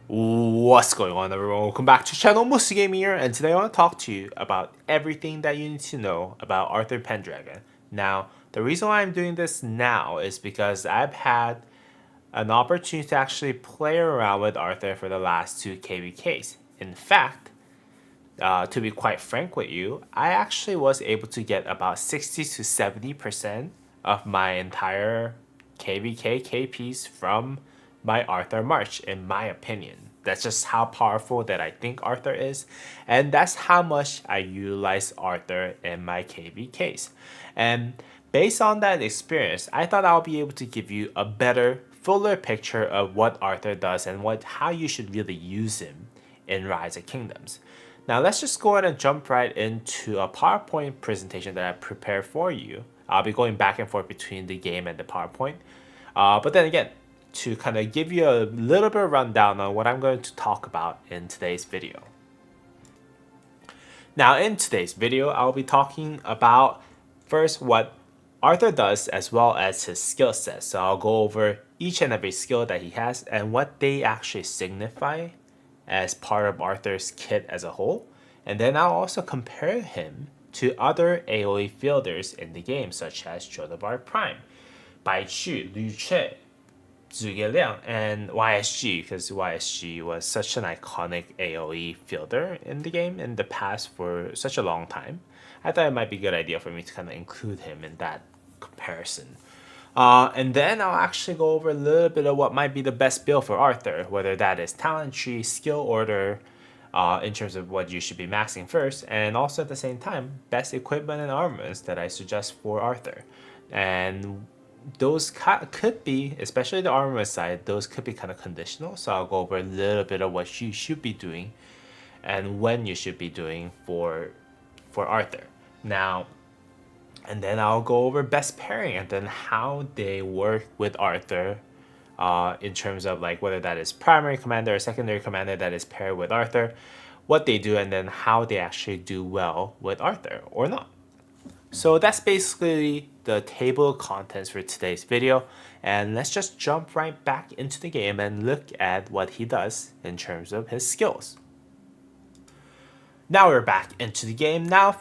What's going on, everyone? Welcome back to channel Musi Gaming here, and today I want to talk to you about everything that you need to know about Arthur Pendragon. Now, the reason why I'm doing this now is because I've had an opportunity to actually play around with Arthur for the last two KVKs. In fact, to be quite frank with you, I actually was able to get about 60 to 70% of my entire KVK KPs from my Arthur March, in my opinion. That's just how powerful that I think Arthur is, and that's how much I utilize Arthur in my KVKs. And based on that experience, I thought I'll be able to give you a better, fuller picture of what Arthur does and how you should really use him in Rise of Kingdoms. Now let's just go ahead and jump right into a PowerPoint presentation that I prepared for you. I'll be going back and forth between the game and the PowerPoint. But then again, to kind of give you a little bit of rundown on what I'm going to talk about in today's video. Now in today's video, I'll be talking about first what Arthur does as well as his skill set. So I'll go over each and every skill that he has and what they actually signify as part of Arthur's kit as a whole. And then I'll also compare him to other AoE fielders in the game, such as Jodobar Prime, Bai Chu, Lu Che, Zhuge Liang, and YSG, because YSG was such an iconic AoE fielder in the game in the past for such a long time. I thought it might be a good idea for me to kind of include him in that comparison. And then I'll actually go over a little bit of what might be the best build for Arthur, whether that is talent tree, skill order, in terms of what you should be maxing first, and also at the same time, best equipment and armaments that I suggest for Arthur. And those could be, especially the armament side, those could be kind of conditional. So I'll go over a little bit of what you should be doing and when you should be doing for Arthur. Now, and then I'll go over best pairing and then how they work with Arthur in terms of like whether that is primary commander or secondary commander that is paired with Arthur, what they do, and then how they actually do well with Arthur or not. So that's basically the table of contents for today's video, and let's just jump right back into the game and look at what he does in terms of his skills. Now we're back into the game. Now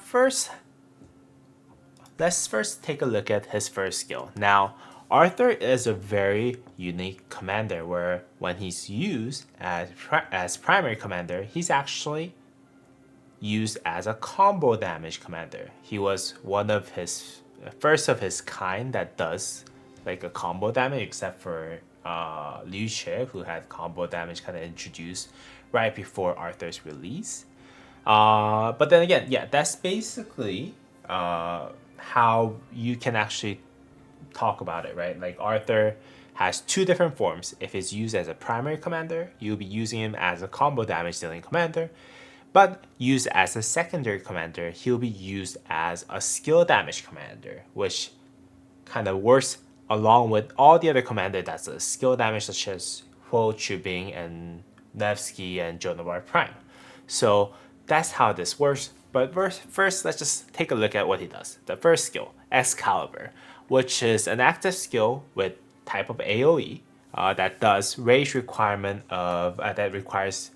let's first take a look at his first skill. Now, Arthur is a very unique commander where when he's used as primary commander, he's actually used as a combo damage commander. He was one of his first of his kind that does like a combo damage, except for Liu Che, who had combo damage kind of introduced right before Arthur's release. But then again, yeah, that's basically how you can actually talk about it, right? Like Arthur has two different forms. If it's used as a primary commander, you'll be using him as a combo damage dealing commander. But used as a secondary commander, he'll be used as a skill damage commander, which kind of works along with all the other commander that's a skill damage, such as Huo Chubing and Nevsky and Jonobar Prime. So that's how this works. But first, let's just take a look at what he does. The first skill, Excalibur, which is an active skill with type of AoE that does rage requirement of that requires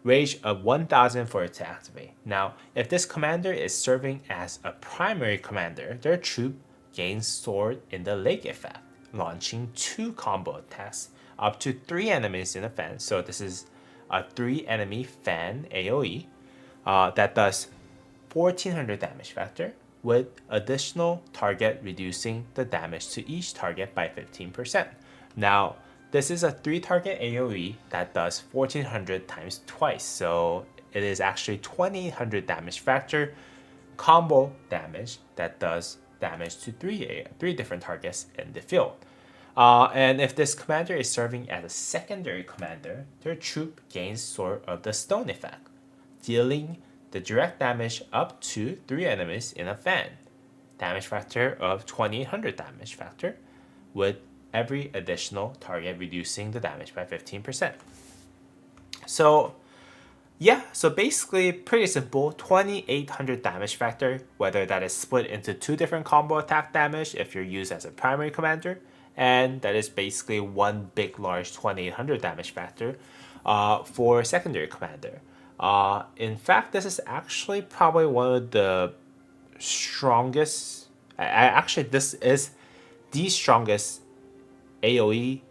rage of 1000 for it to activate. Now, if this commander is serving as a primary commander, their troop gains sword in the lake effect, launching 2 combo attacks up to 3 enemies in a fan. So this is a 3 enemy fan AoE that does 1400 damage factor with additional target reducing the damage to each target by 15%. Now, this is a 3 target AoE that does 1400 times twice, so it is actually 2800 damage factor combo damage that does damage to 3 different targets in the field. And if this commander is serving as a secondary commander, their troop gains Sword of the Stone effect, dealing the direct damage up to 3 enemies in a fan. Damage factor of 2800 damage factor, with every additional target reducing the damage by 15%. So yeah, so basically pretty simple, 2800 damage factor, whether that is split into 2 different combo attack damage if you're used as a primary commander, and that is basically one big large 2800 damage factor for secondary commander. In fact, this is actually probably one of the strongest. Actually, this is the strongest AoE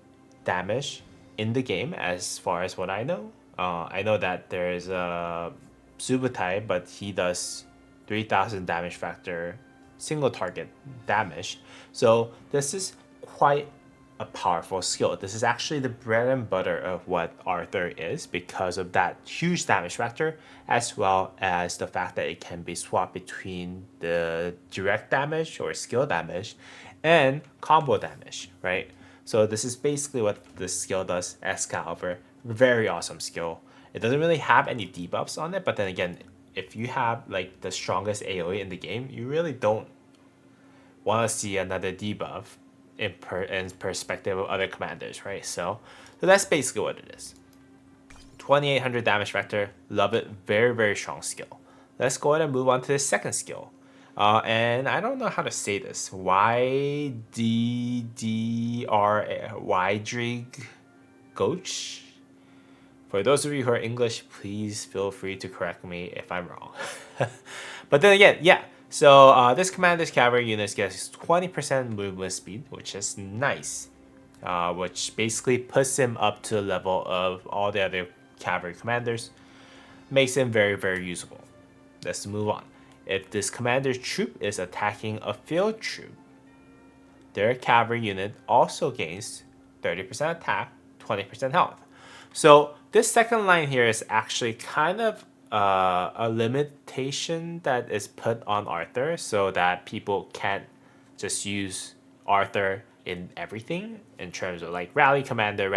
damage in the game, as far as what I know. I know that there is a Subutai, but he does 3,000 damage factor single target damage. So this is quite a powerful skill. This is actually the bread and butter of what Arthur is because of that huge damage factor, as well as the fact that it can be swapped between the direct damage or skill damage and combo damage, right? So this is basically what this skill does. Excalibur, very awesome skill. It doesn't really have any debuffs on it, but then again, if you have like the strongest AoE in the game, you really don't want to see another debuff in perspective of other commanders, right? So that's basically what it is. 2800 damage factor, love it, very, very strong skill. Let's go ahead and move on to the second skill. And I don't know how to say this. Ydrig Goch. For those of you who are English, please feel free to correct me if I'm wrong. But then again, yeah. So this commander's cavalry unit gets 20% movement speed, which is nice. Which basically puts him up to the level of all the other cavalry commanders. Makes him very, very usable. Let's move on. If this commander's troop is attacking a field troop, their cavalry unit also gains 30% attack, 20% health. So this second line here is actually kind of a limitation that is put on Arthur so that people can't just use Arthur in everything in terms of like rally commander,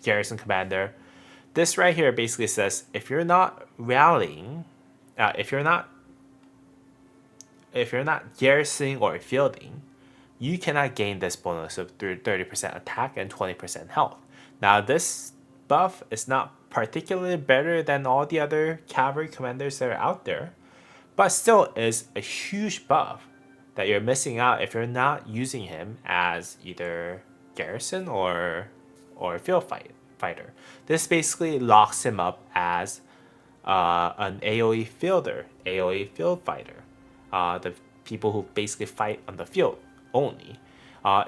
garrison commander. This right here basically says if you're not rallying, if you're not garrisoning or fielding, you cannot gain this bonus of 30% attack and 20% health. Now this buff is not particularly better than all the other cavalry commanders that are out there, but still is a huge buff that you're missing out if you're not using him as either garrison or field fighter. This basically locks him up as an AoE fielder, AoE field fighter. The people who basically fight on the field only,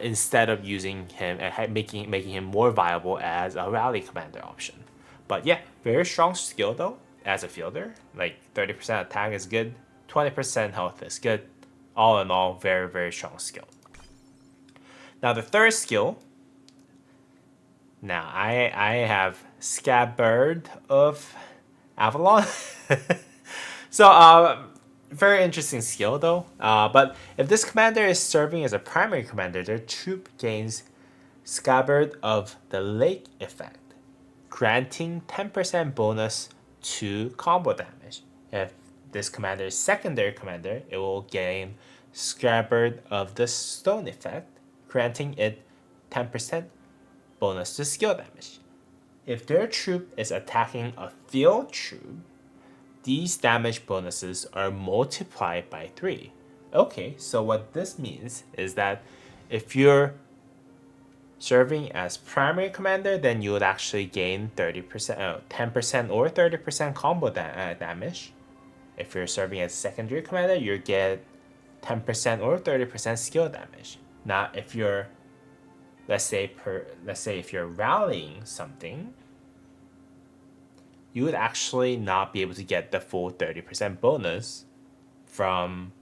instead of using him and making him more viable as a rally commander option. But yeah, very strong skill though as a fielder. Like 30% attack is good, 20% health is good. All in all, very, very strong skill. Now the third skill. Now I have Scabbard of Avalon. So very interesting skill though. But if this commander is serving as a primary commander, their troop gains Scabbard of the Lake effect, granting 10% bonus to combo damage. If this commander is secondary commander, it will gain Scabbard of the Stone effect, granting it 10% bonus to skill damage. If their troop is attacking a field troop, these damage bonuses are multiplied by 3. Okay, so what this means is that if you're serving as primary commander, then you would actually gain 10% or 30% combo damage. If you're serving as secondary commander, you get 10% or 30% skill damage. Now, if you're let's say if you're rallying something, you would actually not be able to get the full 30% bonus from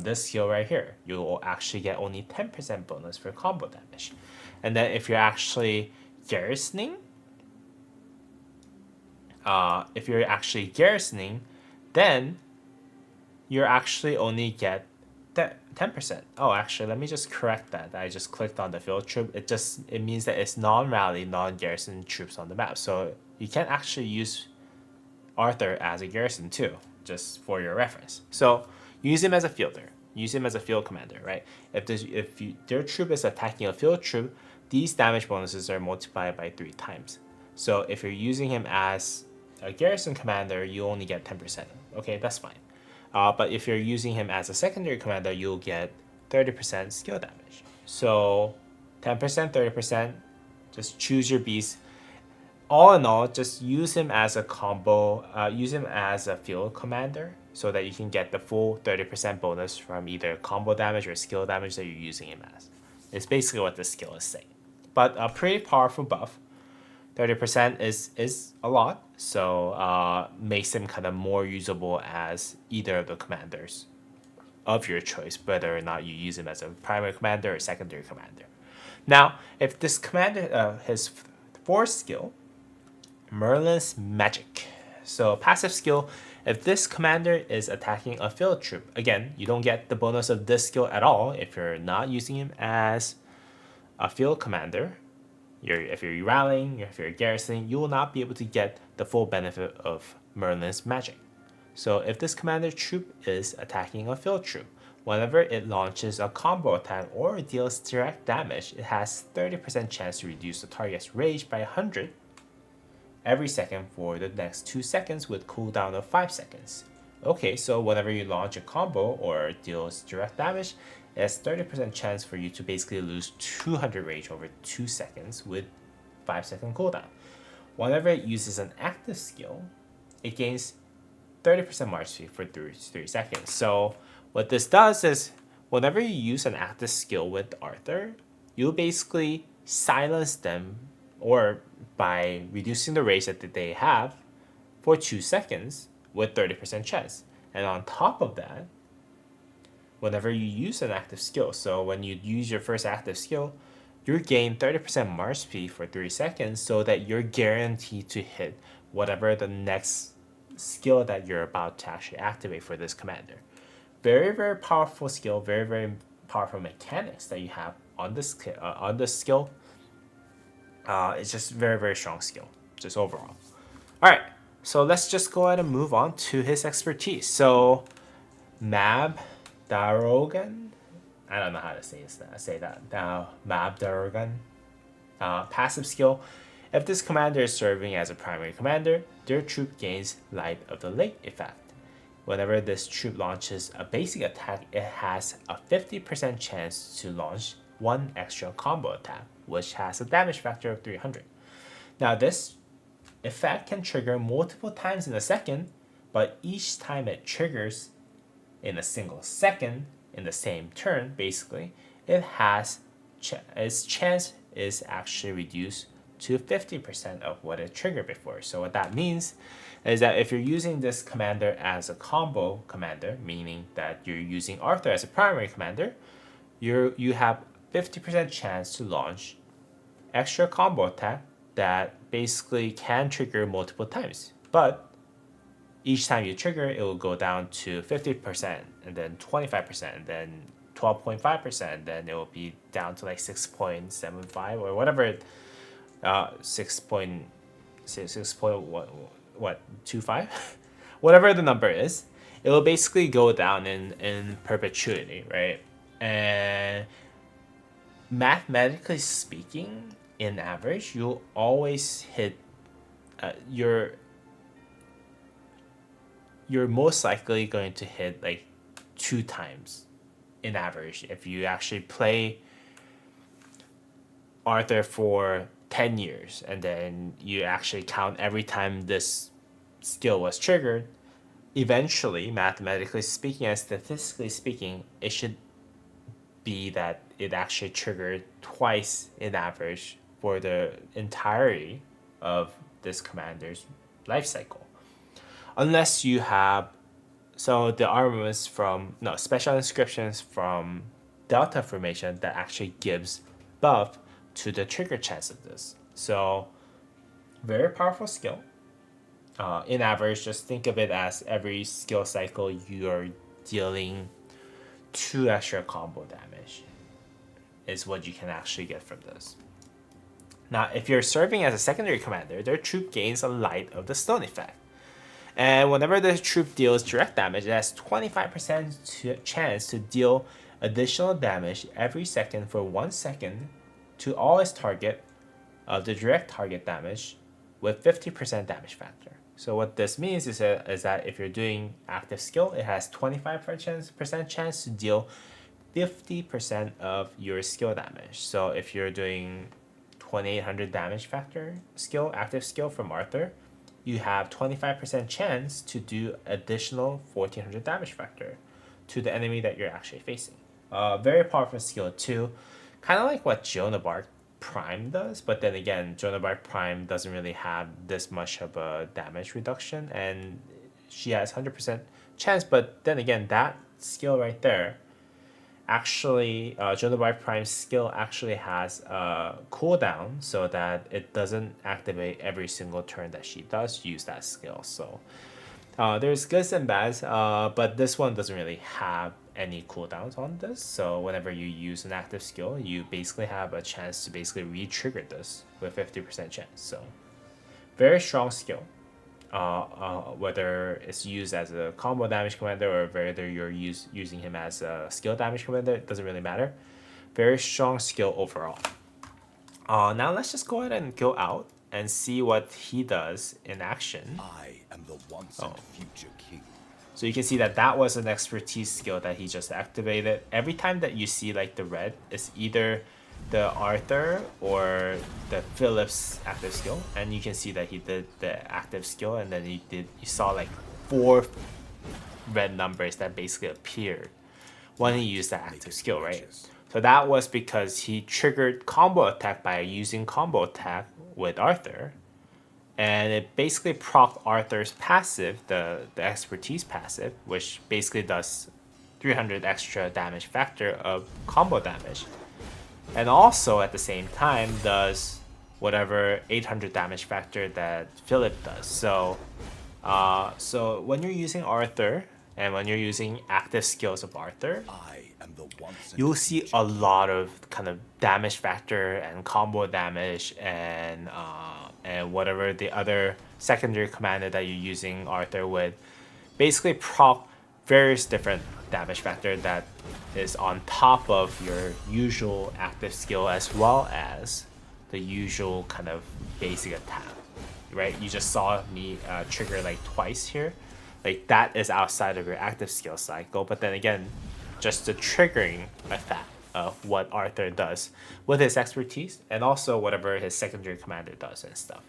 this skill right here. You will actually get only 10% bonus for combo damage. And then if you're actually garrisoning, then you're actually only get 10%. Oh, actually, let me just correct that. I just clicked on the field troop. It means that it's non-rally, non-garrison troops on the map. So you can actually use Arthur as a garrison too, just for your reference. So use him as a fielder. Use him as a field commander, right? If their troop is attacking a field troop, these damage bonuses are multiplied by 3 times. So if you're using him as a garrison commander, you only get 10%. Okay, that's fine. But if you're using him as a secondary commander, you'll get 30% skill damage. So 10%, 30%, just choose your beast. all in all, just use him as a combo, use him as a field commander so that you can get the full 30% bonus from either combo damage or skill damage that you're using him as. It's basically what the skill is saying. But a pretty powerful buff. 30% is a lot, so makes him kind of more usable as either of the commanders of your choice, whether or not you use him as a primary commander or secondary commander. Now, if this commander, his fourth skill, Merlin's Magic. So passive skill, if this commander is attacking a field troop, again, you don't get the bonus of this skill at all if you're not using him as a field commander. If you're rallying, if you're garrisoning, you will not be able to get the full benefit of Merlin's Magic. So if this commander troop is attacking a field troop, whenever it launches a combo attack or deals direct damage, it has 30% chance to reduce the target's rage by 100 every second for the next 2 seconds with cooldown of 5 seconds. Okay, so whenever you launch a combo or deals direct damage, it has 30% chance for you to basically lose 200 rage over 2 seconds with 5-second cooldown. Whenever it uses an active skill, it gains 30% march speed for 3 seconds. So what this does is whenever you use an active skill with Arthur, you'll basically silence them or by reducing the rage that they have for 2 seconds with 30% chance. And on top of that, whenever you use an active skill, so when you use your first active skill, you gain 30% march speed for 3 seconds so that you're guaranteed to hit whatever the next skill that you're about to actually activate for this commander. Very, very powerful skill, very, very powerful mechanics that you have on this skill. It's just very, very strong skill, just overall. All right, so let's just go ahead and move on to his expertise. So, Mab Darogan, I don't know how to say that. Mab Darogan, passive skill. If this commander is serving as a primary commander, their troop gains Light of the Lake effect. Whenever this troop launches a basic attack, it has a 50% chance to launch one extra combo attack, which has a damage factor of 300. Now this effect can trigger multiple times in a second, but each time it triggers in a single second, in the same turn, basically, its chance is actually reduced to 50% of what it triggered before. So what that means is that if you're using this commander as a combo commander, meaning that you're using Arthur as a primary commander, you have 50% chance to launch extra combo attack that basically can trigger multiple times. But each time you trigger, it will go down to 50%, and then 25%, and then 12.5%, then it will be down to like 6.75 or whatever, 6.25, whatever the number is. It will basically go down in perpetuity, right? And mathematically speaking, in average, you'll always hit you're most likely going to hit like 2 times in average if you actually play Arthur for 10 years and then you actually count every time this skill was triggered. Eventually, mathematically speaking and statistically speaking, it should be that it actually triggered twice in average for the entirety of this commander's life cycle. Unless you have, so the armaments special inscriptions from Delta formation that actually gives buff to the trigger chance of this. So very powerful skill. In average, just think of it as every skill cycle you're dealing 2 extra combo damage is what you can actually get from this. Now, if you're serving as a secondary commander, their troop gains a Light of the Stone effect. And whenever the troop deals direct damage, it has 25% chance to deal additional damage every second for 1 second to all its target of the direct target damage with 50% damage factor. So what this means is that if you're doing active skill, it has 25% chance to deal 50% of your skill damage. So if you're doing 2800 damage factor skill, active skill from Arthur, you have 25% chance to do additional 1400 damage factor to the enemy that you're actually facing. Very powerful skill too, kind of like what Joan of Arc Prime does, but then again, Joan of Arc Prime doesn't really have this much of a damage reduction, and she has 100% chance, but then again, that skill right there, actually, Joan of Arc Prime's skill actually has a cooldown so that it doesn't activate every single turn that she does use that skill. So there's goods and bads, but this one doesn't really have any cooldowns on this. So whenever you use an active skill, you basically have a chance to basically re-trigger this with 50% chance. So very strong skill. Whether it's used as a combo damage commander or whether you're using him as a skill damage commander, it doesn't really matter. Very strong skill overall. Now let's just go ahead and go out and see what he does in action. I am the once and future king. So you can see that that was an expertise skill that he just activated. Every time that you see like the red, it's either the Arthur or the Phillips active skill, and you can see that he did the active skill, and then you saw like 4 red numbers that basically appeared when he used the active skill, right? So that was because he triggered combo attack by using combo attack with Arthur, and it basically proc Arthur's passive, the expertise passive, which basically does 300 extra damage factor of combo damage, and also at the same time does whatever 800 damage factor that Philip does. So so when you're using Arthur and when you're using active skills of Arthur, you'll see a lot of kind of damage factor and combo damage and whatever the other secondary commander that you're using Arthur with, basically proc various different damage factor that is on top of your usual active skill as well as the usual kind of basic attack, right? You just saw me trigger like twice here. Like that is outside of your active skill cycle, but then again, just the triggering effect of what Arthur does with his expertise and also whatever his secondary commander does and stuff.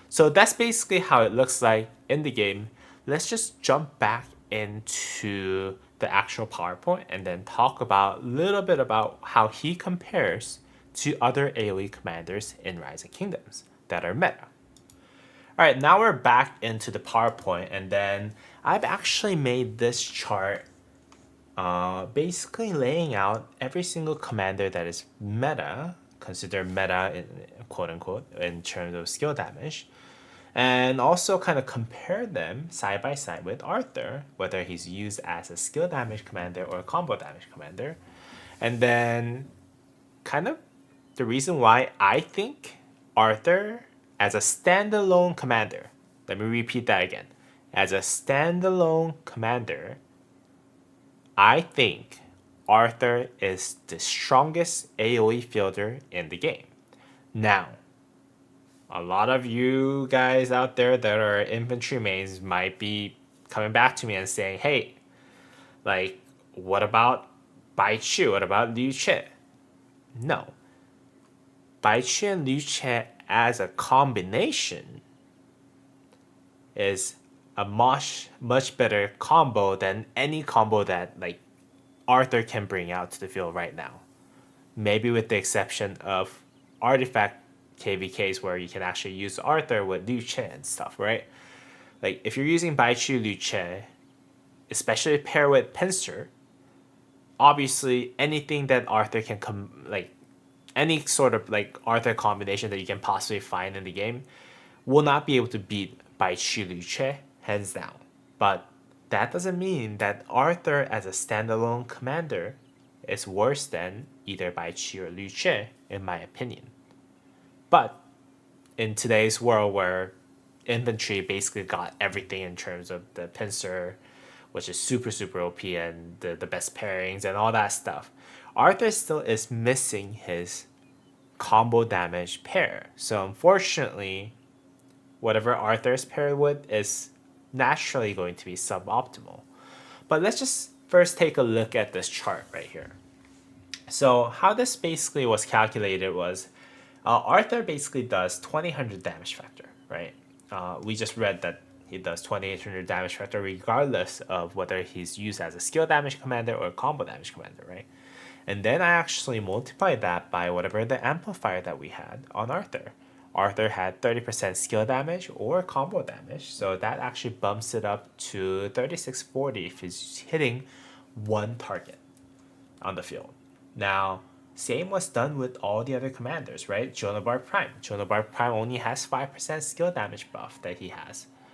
So that's basically how it looks like in the game. Let's just jump back into the actual PowerPoint and then talk about a little bit about how he compares to other AoE commanders in Rise of Kingdoms that are meta. Alright, now we're back into the PowerPoint, and then I've actually made this chart basically laying out every single commander that is meta, considered meta in, quote unquote, in terms of skill damage, and also kind of compare them side by side with Arthur, whether he's used as a skill damage commander or a combo damage commander. And then kind of the reason why I think Arthur as a standalone commander, let me repeat that again. As a standalone commander, I think Arthur is the strongest AoE fielder in the game. Now, a lot of you guys out there that are infantry mains might be coming back to me and saying, hey, like, what about Bai Chu? What about Liu Che? No. Bai Chu and Liu Che as a combination is a much better combo than any combo that like Arthur can bring out to the field right now. Maybe with the exception of artifact KVKs where you can actually use Arthur with Liu Che and stuff, right? Like if you're using Bai Chu Liu Che, especially pair with Pincer, obviously anything that Arthur can like any sort of like Arthur combination that you can possibly find in the game will not be able to beat Bai Chu Liu Che, hands down. But that doesn't mean that Arthur as a standalone commander is worse than either Bai Chu or Liu Che, in my opinion. But in today's world where infantry basically got everything in terms of the pincer, which is super OP, and the best pairings and all that stuff, Arthur still is missing his combo damage pair. So unfortunately, whatever Arthur is paired with is naturally going to be suboptimal. But let's just first take a look at this chart right here. So how this basically was calculated was Arthur basically does 2000 damage factor, right? We just read that he does 2800 damage factor regardless of whether he's used as a skill damage commander or a combo damage commander, right? And then I actually multiplied that by whatever the amplifier that we had on Arthur. Arthur had 30% skill damage or combo damage, so that actually bumps it up to 3640 if he's hitting one target on the field. Now, same was done with all the other commanders, right? Jonabar Prime. Jonabar Prime only has 5% skill damage buff that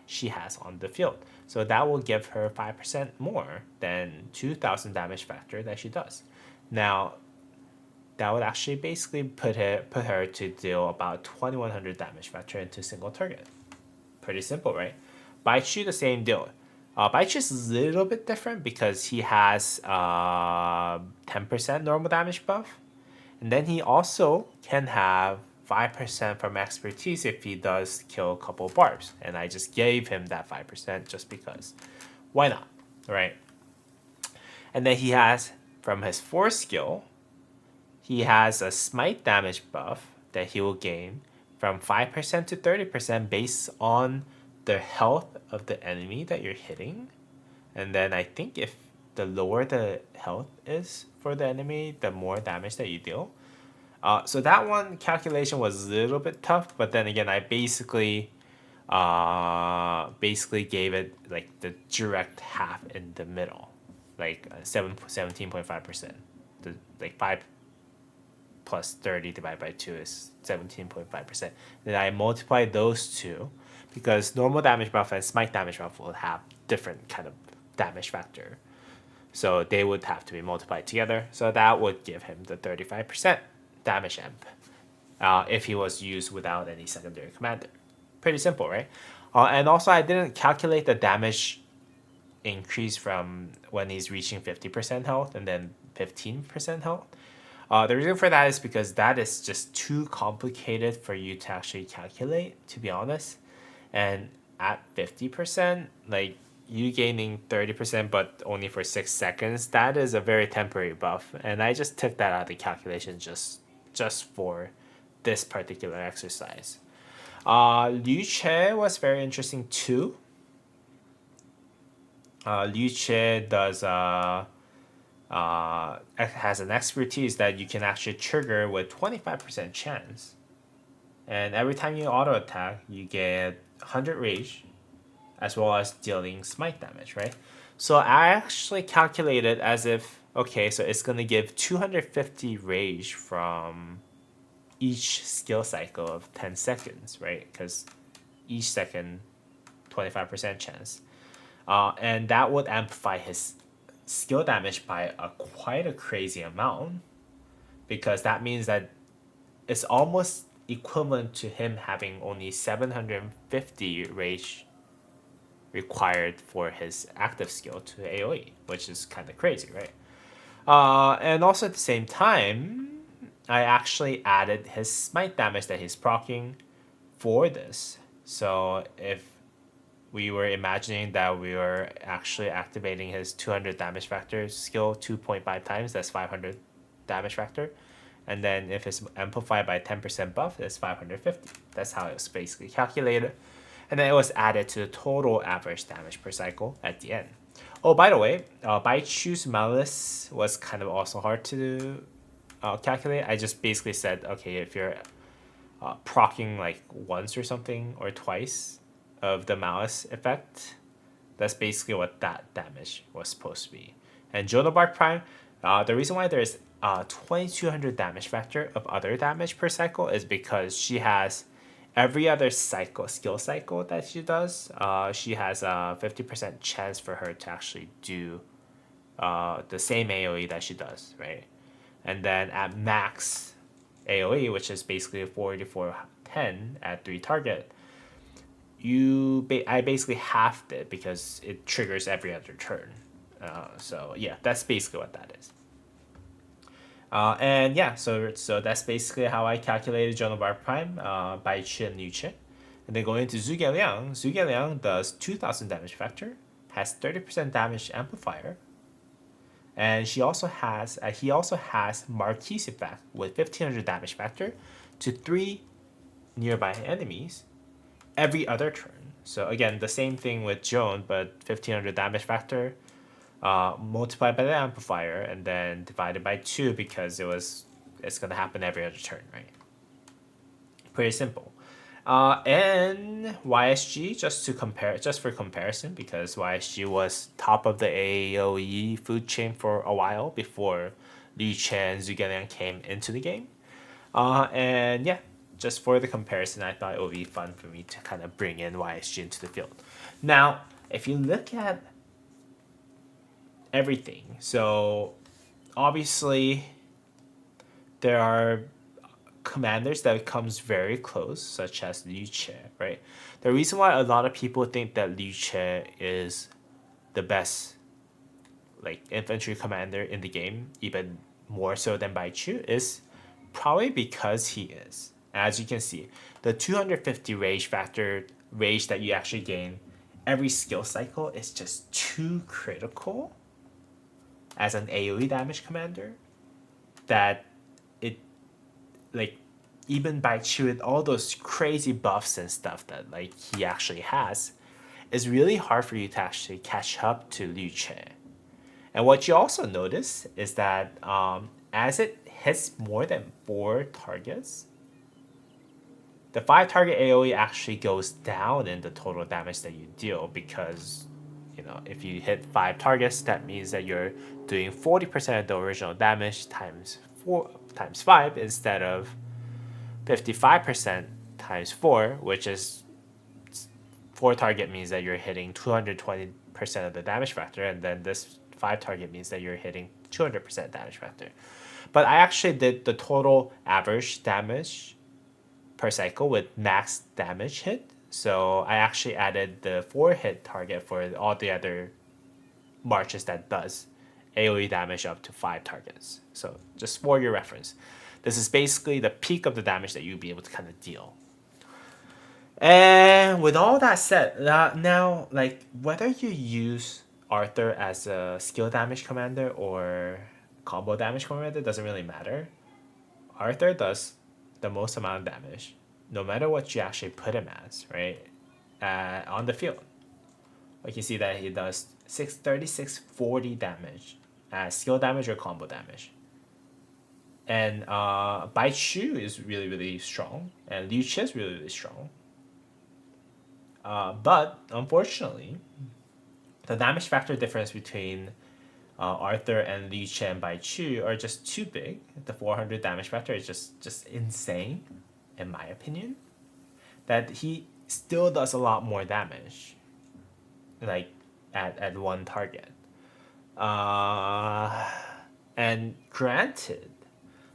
she has on the field. So that will give her 5% more than 2000 damage factor that she does. Now, that would actually basically put her to deal about 2100 damage factor into single target. Pretty simple, right? Baichu, the same deal. Baichu is a little bit different because he has 10% normal damage buff. And then he also can have 5% from expertise if he does kill a couple of barbs. And I just gave him that 5% just because. Why not? Right? And then he has, from his 4th skill, he has a smite damage buff that he will gain from 5% to 30% based on the health of the enemy that you're hitting. And then I think if the lower the health is for the enemy, the more damage that you deal. So that one calculation was a little bit tough, but then again, I basically gave it like the direct half in the middle, like 17.5%. The like 5 plus 30 divided by 2 is 17.5%. Then I multiplied those two because normal damage buff and smite damage buff will have different kind of damage factor. So they would have to be multiplied together. So that would give him the 35% damage amp if he was used without any secondary commander. Pretty simple, right? And also I didn't calculate the damage increase from when he's reaching 50% health and then 15% health. The reason for that is because that is just too complicated for you to actually calculate, to be honest. And at 50%, like you gaining 30%, but only for 6 seconds, that is a very temporary buff. And I just took that out of the calculation just for this particular exercise. Liu Che was very interesting too. Liu Che does has an expertise that you can actually trigger with 25% chance. And every time you auto attack, you get 100 rage, as well as dealing smite damage, right? So I actually calculated as if, okay, so it's going to give 250 rage from each skill cycle of 10 seconds, right? Because each second, 25% chance. And that would amplify his skill damage by quite a crazy amount, because that means that it's almost equivalent to him having only 750 rage required for his active skill to AoE, which is kind of crazy, right? And also at the same time, I actually added his smite damage that he's proccing for this. So if we were imagining that we were actually activating his 200 damage factor skill 2.5 times, that's 500 damage factor. And then if it's amplified by 10% buff, that's 550. That's how it was basically calculated. And then it was added to the total average damage per cycle at the end. Oh, by the way, Baichu's Malice was kind of also hard to calculate. I just basically said, okay, if you're proccing like once or something or twice of the Malice effect, that's basically what that damage was supposed to be. And Jonabar Prime, the reason why there's 2200 damage factor of other damage per cycle is because she has every other skill cycle that she does, she has a 50% chance for her to actually do the same AoE that she does, right? And then at max AoE, which is basically 4410 at 3 target, I basically halved it because it triggers every other turn. So yeah, that's basically what that is. And yeah, so that's basically how I calculated Jonabar Prime by Chen Liu Chen. And then going into Zhuge Liang. Zhuge Liang does 2000 damage factor, has 30% damage amplifier, and he also has Marquise effect with 1500 damage factor, to 3 nearby enemies every other turn. So again, the same thing with Joan, but 1500 damage factor, multiplied by the amplifier, and then divided by 2 because it's gonna happen every other turn, right? Pretty simple. And YSG, just for comparison, because YSG was top of the AoE food chain for a while before Liu Chen and Zhuge came into the game. And yeah, just for the comparison, I thought it would be fun for me to kind of bring in YSG into the field. Now, if you look at everything, so obviously there are commanders that comes very close, such as Liu Che, right? The reason why a lot of people think that Liu Che is the best like infantry commander in the game, even more so than Bai Chu, is probably because he is. As you can see, the 250 rage that you actually gain every skill cycle is just too critical as an AoE damage commander that it like even by chewing all those crazy buffs and stuff that like he actually has, it's really hard for you to actually catch up to Liu Che. And what you also notice is that as it hits more than 4 targets, the 5 target AoE actually goes down in the total damage that you deal because, you know, if you hit 5 targets, that means that you're doing 40% of the original damage times 5 instead of 55% times 4, which is 4 target means that you're hitting 220% of the damage factor, and then this 5 target means that you're hitting 200% damage factor. But I actually did the total average damage per cycle with max damage hit. So I actually added the 4 hit target for all the other marches that does AoE damage up to 5 targets. So just for your reference, this is basically the peak of the damage that you'll be able to kind of deal. And with all that said, now like whether you use Arthur as a skill damage commander or combo damage commander doesn't really matter. Arthur does the most amount of damage, no matter what you actually put him as, right? On the field. Like you see that he does 636-40 damage as skill damage or combo damage. And Bai Chu is really, really strong, and Liu Qi is really, really strong. But unfortunately, the damage factor difference between Arthur and Liu Qi and Bai Chu are just too big. The 400 damage factor is just insane, in my opinion. That he still does a lot more damage, like at one target. And granted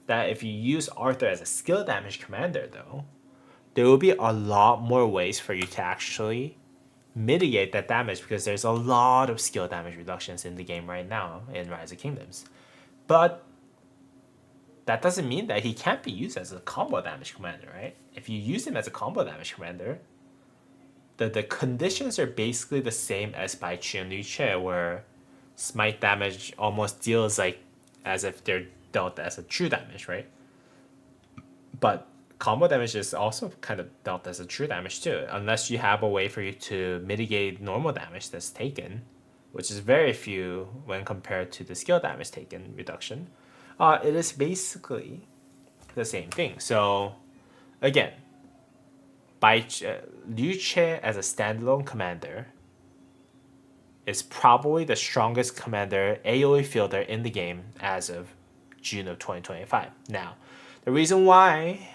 that if you use Arthur as a skill damage commander, though, there will be a lot more ways for you to actually mitigate that damage because there's a lot of skill damage reductions in the game right now in Rise of Kingdoms. But that doesn't mean that he can't be used as a combo damage commander, right? If you use him as a combo damage commander, the conditions are basically the same as Bai Qi and Liu Qi, where smite damage almost deals like as if they're dealt as a true damage, right? But combo damage is also kind of dealt as a true damage too, unless you have a way for you to mitigate normal damage that's taken, which is very few when compared to the skill damage taken reduction. It is basically the same thing. So again, Liu Qi as a standalone commander is probably the strongest commander AoE fielder in the game as of June of 2025. Now, the reason why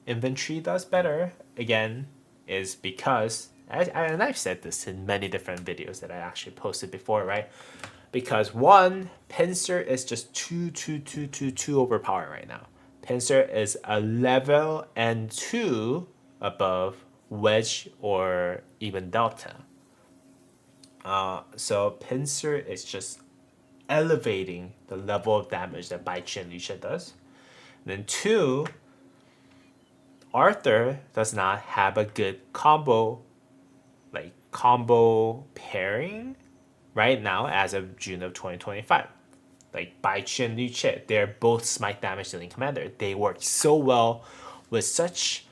infantry does better, again, is because, and I've said this in many different videos that I actually posted before, right? Because one, Pincer is just too overpowered right now. Pincer is a level and 2 above Wedge or even Delta. So Pincer is just elevating the level of damage that Bai Qi and Liu Qi does. And then 2, Arthur does not have a good combo pairing right now as of June of 2025. Like Bai Qi and Liu Qi, they're both smite damage dealing commander. They work so well with such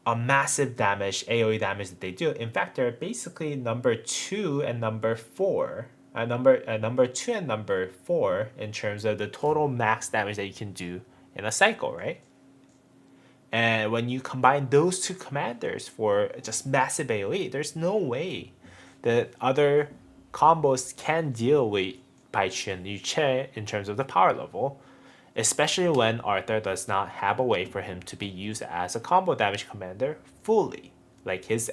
a massive damage, AoE damage that they do. In fact, they're basically number 2 and number 4. Number 2 and number 4 in terms of the total max damage that you can do in a cycle, right? And when you combine those two commanders for just massive AoE, there's no way that other combos can deal with Baichu and Liu Che in terms of the power level, especially when Arthur does not have a way for him to be used as a combo damage commander fully. Like his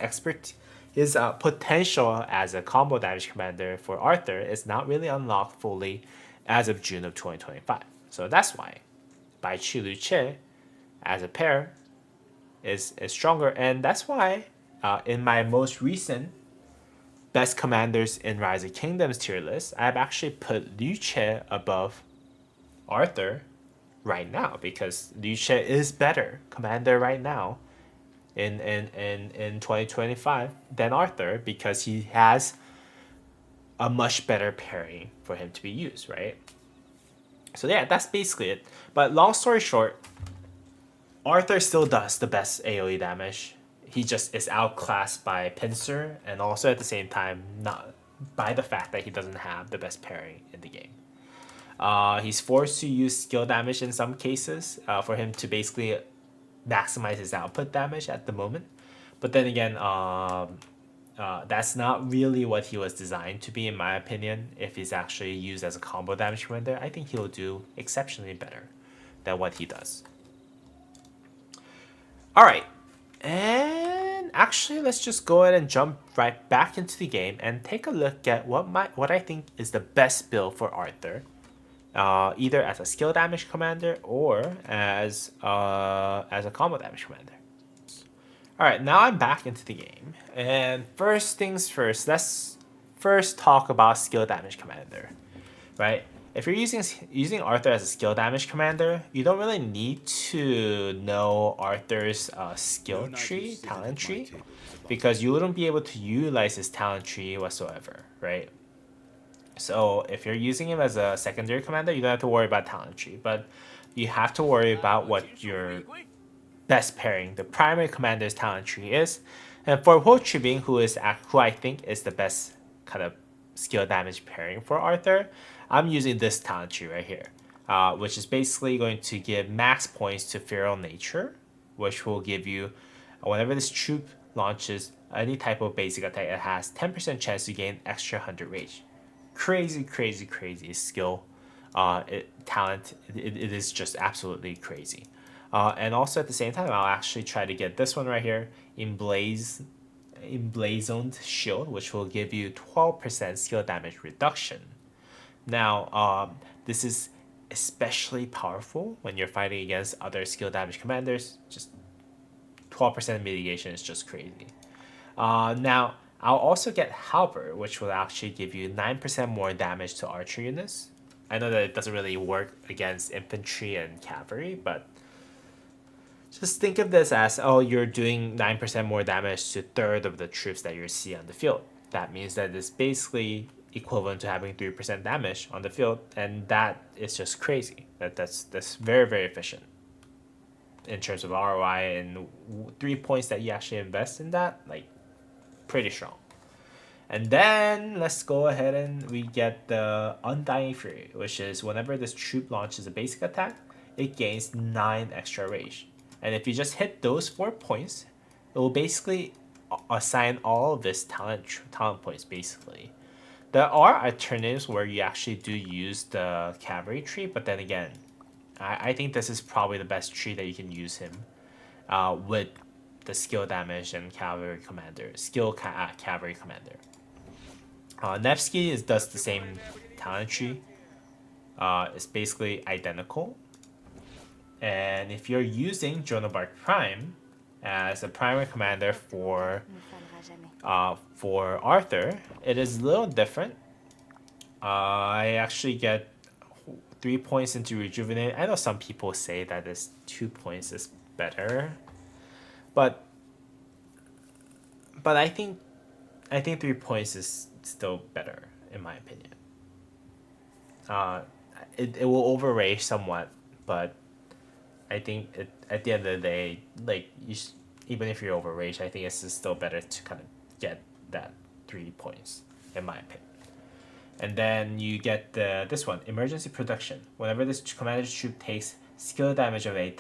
potential as a combo damage commander for Arthur is not really unlocked fully as of June of 2025. So that's why Baichu Liu Che as a pair is stronger, and that's why in my most recent best commanders in Rise of Kingdoms tier list, I've actually put Liu Che above Arthur right now, because Liu Che is better commander right now in 2025 than Arthur, because he has a much better pairing for him to be used, right? So yeah, that's basically it. But long story short, Arthur still does the best AoE damage. He just is outclassed by Pinsir, and also at the same time not by the fact that he doesn't have the best pairing in the game. He's forced to use skill damage in some cases for him to basically maximize his output damage at the moment. But then again, that's not really what he was designed to be, in my opinion. If he's actually used as a combo damage commander, I think he'll do exceptionally better than what he does. All right, and actually, let's just go ahead and jump right back into the game and take a look at what I think is the best build for Arthur, either as a skill damage commander or as a combo damage commander. All right, now I'm back into the game, and first things first, let's first talk about skill damage commander, right? If you're using Arthur as a skill damage commander, you don't really need to know Arthur's skill tree, talent tree, because you wouldn't be able to utilize his talent tree whatsoever, right? So if you're using him as a secondary commander, you don't have to worry about talent tree, but you have to worry about what your best pairing, the primary commander's talent tree is. And for Ho Chi-Bing, who I think is the best kind of skill damage pairing for Arthur, I'm using this talent tree right here, which is basically going to give max points to Feral Nature, which will give you, whenever this troop launches any type of basic attack, it has 10% chance to gain extra 100 rage. Crazy, crazy, crazy skill, talent. It is just absolutely crazy. And also at the same time, I'll actually try to get this one right here, Emblazoned Shield, which will give you 12% skill damage reduction. Now, this is especially powerful when you're fighting against other skill damage commanders. Just 12% mitigation is just crazy. Now, I'll also get Halberd, which will actually give you 9% more damage to archer units. I know that it doesn't really work against infantry and cavalry, but just think of this as, oh, you're doing 9% more damage to a third of the troops that you see on the field. That means that it's basically equivalent to having 3% damage on the field, and that is just crazy. That's very, very efficient in terms of ROI, and 3 points that you actually invest in that, like, pretty strong. And then let's go ahead and we get the Undying Fury, which is whenever this troop launches a basic attack, it gains 9 extra rage. And if you just hit those 4 points, it will basically assign all of this talent points, basically. There are alternatives where you actually do use the cavalry tree, but then again, I think this is probably the best tree that you can use him with the skill damage and cavalry commander, cavalry commander. Nevsky does the same talent tree. It's basically identical. And if you're using Joan of Arc Prime as a primary commander for Arthur, it is a little different. I actually get 3 points into Rejuvenate. I know some people say that this 2 points is better, but I think 3 points is still better in my opinion. It will overrate somewhat, but I think at the end of the day, like even if you're overraged, I think it's still better to kind of get that 3 points, in my opinion. And then you get this one, emergency production. Whenever this commander's troop takes skill damage of any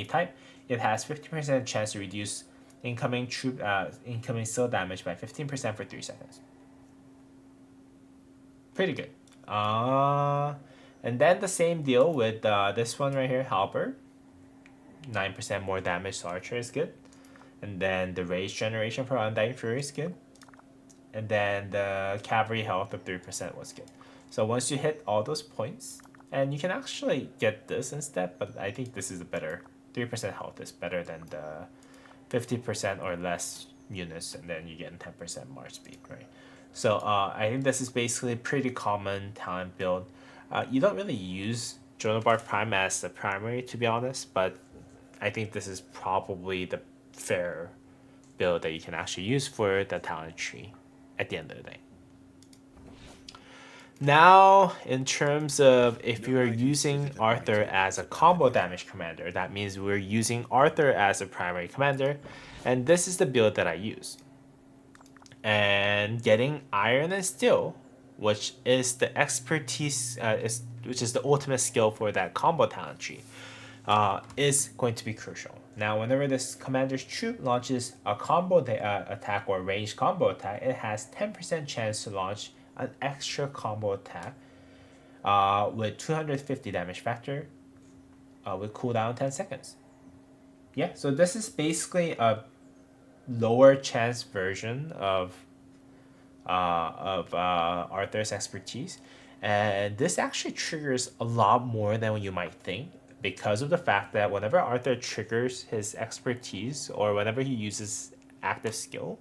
type, it has 50% chance to reduce incoming skill damage by 15% for 3 seconds. Pretty good. And then the same deal with this one right here, Halberd. 9% more damage to Archer is good. And then the rage generation for Undying Fury is good. And then the cavalry health of 3% was good. So once you hit all those points, and you can actually get this instead, but I think this is a better 3% health is better than the 50% or less units, and then you get 10% march speed, right? So I think this is basically a pretty common talent build. You don't really use Jonabar Prime as the primary, to be honest, but I think this is probably the fair build that you can actually use for the talent tree at the end of the day. Now, in terms of if you're using Arthur as a combo damage commander, that means we're using Arthur as a primary commander, and this is the build that I use. And getting Iron and Steel, which is the expertise, which is the ultimate skill for that combo talent tree, is going to be crucial. Now, whenever this commander's troop launches a combo attack or ranged combo attack, it has 10% chance to launch an extra combo attack with 250 damage factor with cooldown 10 seconds. Yeah, so this is basically a lower chance version of Arthur's expertise, and this actually triggers a lot more than you might think, because of the fact that whenever Arthur triggers his expertise or whenever he uses active skill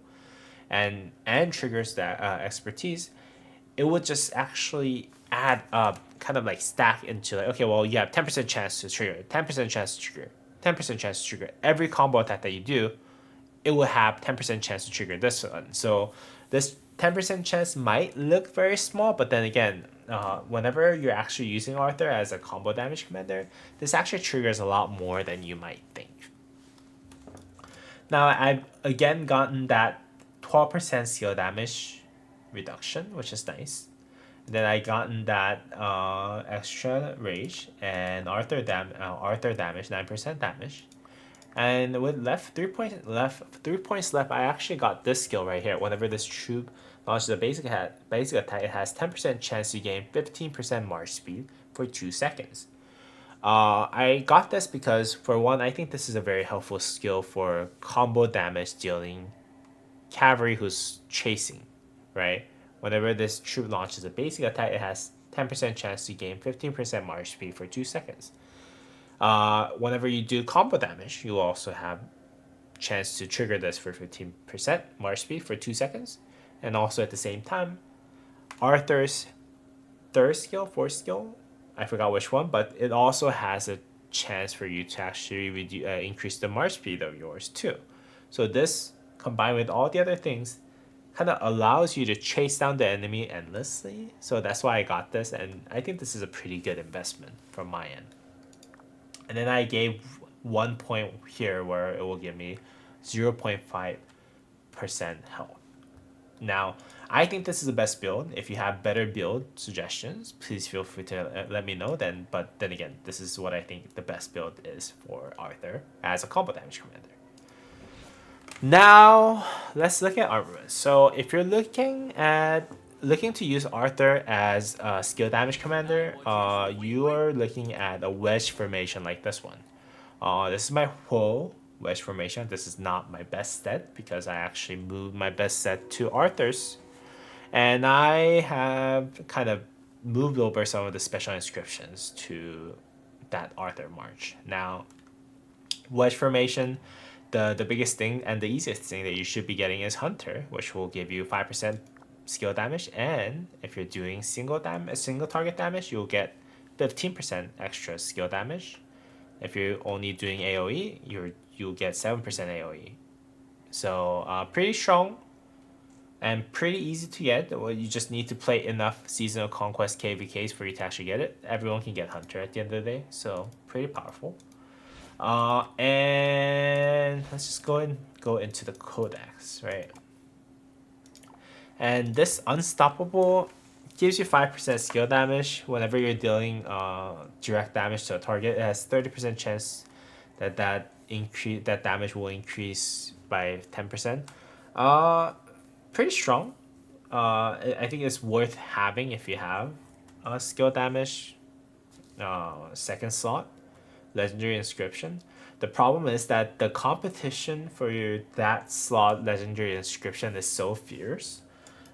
and triggers that expertise, it would just actually add up, kind of like stack into like, okay, well, you have 10% chance to trigger, 10% chance to trigger, 10% chance to trigger. Every combo attack that you do, it will have 10% chance to trigger this one. So this 10% chance might look very small, but then again, whenever you're actually using Arthur as a combo damage commander, this actually triggers a lot more than you might think. Now, I've again gotten that 12% skill damage reduction, which is nice. Then I gotten that extra rage and Arthur damage, 9% damage. And with 3 points left, I actually got this skill right here. Whenever this troop launches a basic attack, it has 10% chance to gain 15% march speed for 2 seconds. I got this because, for one, I think this is a very helpful skill for combo damage dealing cavalry who's chasing, right? Whenever this troop launches a basic attack, it has 10% chance to gain 15% march speed for 2 seconds. Whenever you do combo damage, you also have chance to trigger this for 15% march speed for 2 seconds. And also at the same time, Arthur's fourth skill, I forgot which one, but it also has a chance for you to actually increase the march speed of yours too. So this, combined with all the other things, kind of allows you to chase down the enemy endlessly. So that's why I got this, and I think this is a pretty good investment from my end. And then I gave 1 point here where it will give me 0.5% health. Now, I think this is the best build. If you have better build suggestions, please feel free to let me know. But then again, this is what I think the best build is for Arthur as a combo damage commander. Now, let's look at Armament. So if you're looking to use Arthur as a skill damage commander, you are looking at a wedge formation like this one. This is my whole wedge formation. This is not my best set because I actually moved my best set to Arthur's, and I have kind of moved over some of the special inscriptions to that Arthur march. Now, wedge formation, the biggest thing and the easiest thing that you should be getting is Hunter, which will give you 5% skill damage, and if you're doing single target damage, you'll get 15% extra skill damage. If you're only doing AoE, you'll get 7% AoE. So pretty strong and pretty easy to get. Well, you just need to play enough Seasonal Conquest KVKs for you to actually get it. Everyone can get Hunter at the end of the day, so pretty powerful. And let's just go into the codex, right? And this unstoppable gives you 5% skill damage whenever you're dealing direct damage to a target. It has 30% chance that damage will increase by 10%. Pretty strong. I think it's worth having if you have skill damage second slot legendary inscription. The problem is that the competition for that slot legendary inscription is so fierce.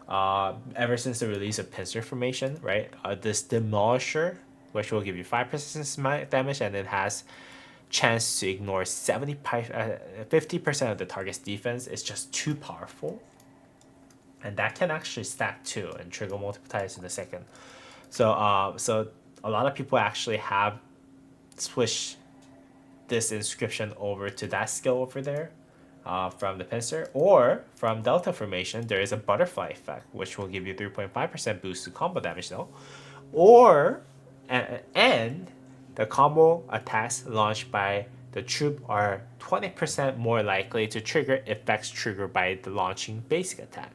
Ever since the release of pincer formation, right? This demolisher, which will give you 5% smite damage, and it has chance to ignore 50% of the target's defense, is just too powerful. And that can actually stack too and trigger multiple times in a second. So a lot of people actually have switched this inscription over to that skill over there from the pincer, or from delta formation there is a butterfly effect which will give you 3.5% boost to combo damage though, or and the combo attacks launched by the troop are 20% more likely to trigger effects triggered by the launching basic attack.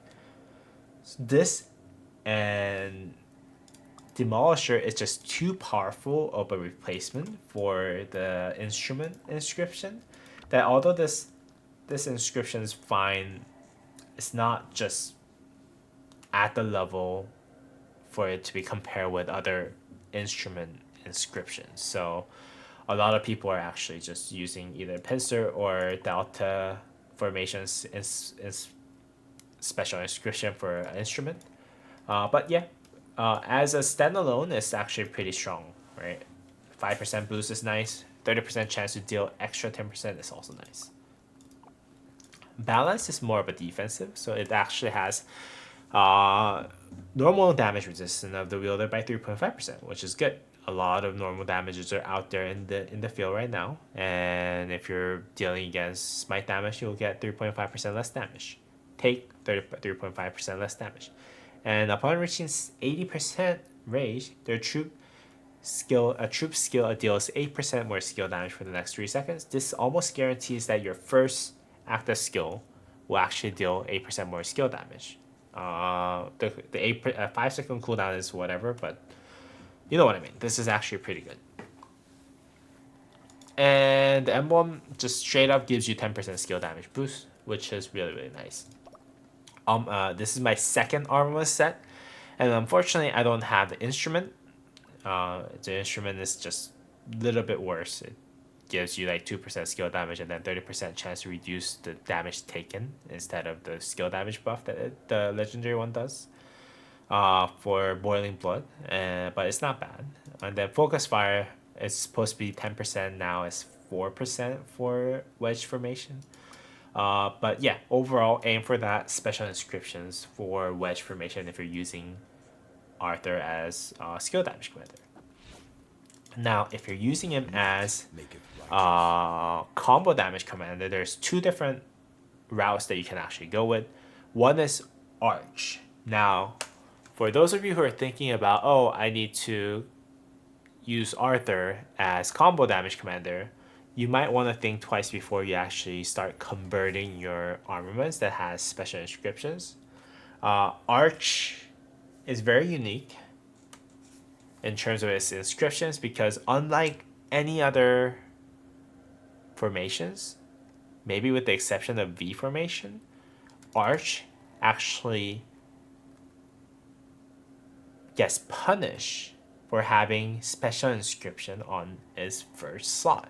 This and Demolisher is just too powerful of a replacement for the instrument inscription that although this inscription is fine, it's not just at the level for it to be compared with other instrument inscriptions. So a lot of people are actually just using either pincer or delta formations in special inscription for instrument. But yeah, as a standalone, it's actually pretty strong, right? 5% boost is nice. 30% chance to deal extra 10% is also nice. Balance is more of a defensive, so it actually has normal damage resistance of the wielder by 3.5%, which is good. A lot of normal damages are out there in the field right now, and if you're dealing against smite damage, you'll get 3.5% less damage. Take 3.5% less damage. And upon reaching 80% rage, their troop skill deals 8% more skill damage for the next 3 seconds. This almost guarantees that your first active skill will actually deal 8% more skill damage. The 5-second cooldown is whatever, but you know what I mean. This is actually pretty good. And the emblem just straight up gives you 10% skill damage boost, which is really, really nice. This is my second armament set, and unfortunately I don't have the instrument. The instrument is just a little bit worse. It gives you like 2% skill damage and then 30% chance to reduce the damage taken instead of the skill damage buff that the legendary one does for boiling blood, but it's not bad. And then focus fire is supposed to be 10%, now it's 4% for wedge formation. But yeah, overall aim for that special inscriptions for wedge formation if you're using Arthur as skill damage commander. Now, if you're using him as combo damage commander, there's two different routes that you can actually go with. One is Arch. Now, for those of you who are thinking about, oh, I need to use Arthur as combo damage commander, you might want to think twice before you actually start converting your armaments that has special inscriptions. Arch is very unique in terms of its inscriptions because unlike any other formations, maybe with the exception of V formation, Arch actually gets punished for having special inscription on its first slot.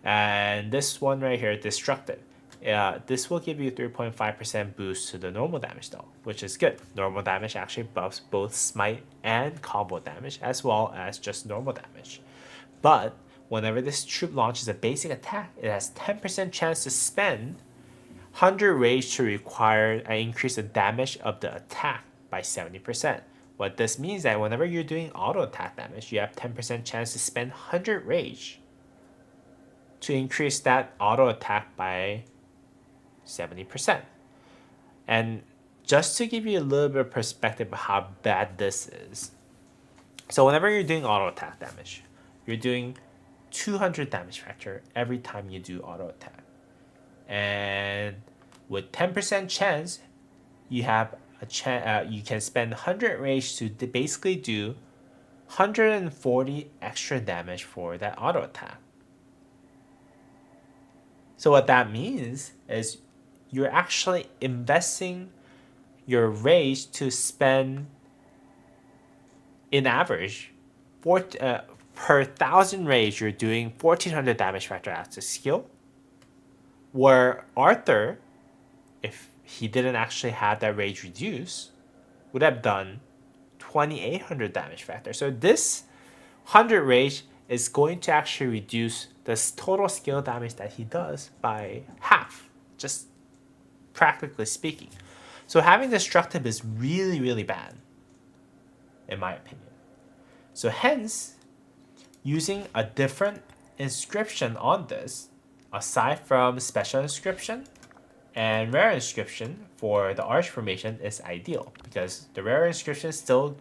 And this one right here, destructive. This will give you 3.5% boost to the normal damage though, which is good. Normal damage actually buffs both smite and combo damage as well as just normal damage. But whenever this troop launches a basic attack, it has 10% chance to spend 100 rage to require an increase the damage of the attack by 70%. What this means that whenever you're doing auto attack damage, you have 10% chance to spend 100 rage to increase that auto attack by 70%. And just to give you a little bit of perspective of how bad this is. So whenever you're doing auto attack damage, you're doing 200 damage factor every time you do auto attack. And with 10% chance, you have a chance. You can spend 100 rage to basically do 140 extra damage for that auto attack. So what that means is you're actually investing your rage to spend, in average, per 1,000 rage, you're doing 1,400 damage factor as a skill. Where Arthur, if he didn't actually have that rage reduce, would have done 2,800 damage factor. So this 100 rage is going to actually reduce the total skill damage that he does by half, just practically speaking. So having destructive is really, really bad, in my opinion. So hence, using a different inscription on this, aside from special inscription and rare inscription for the arch formation, is ideal, because the rare inscription still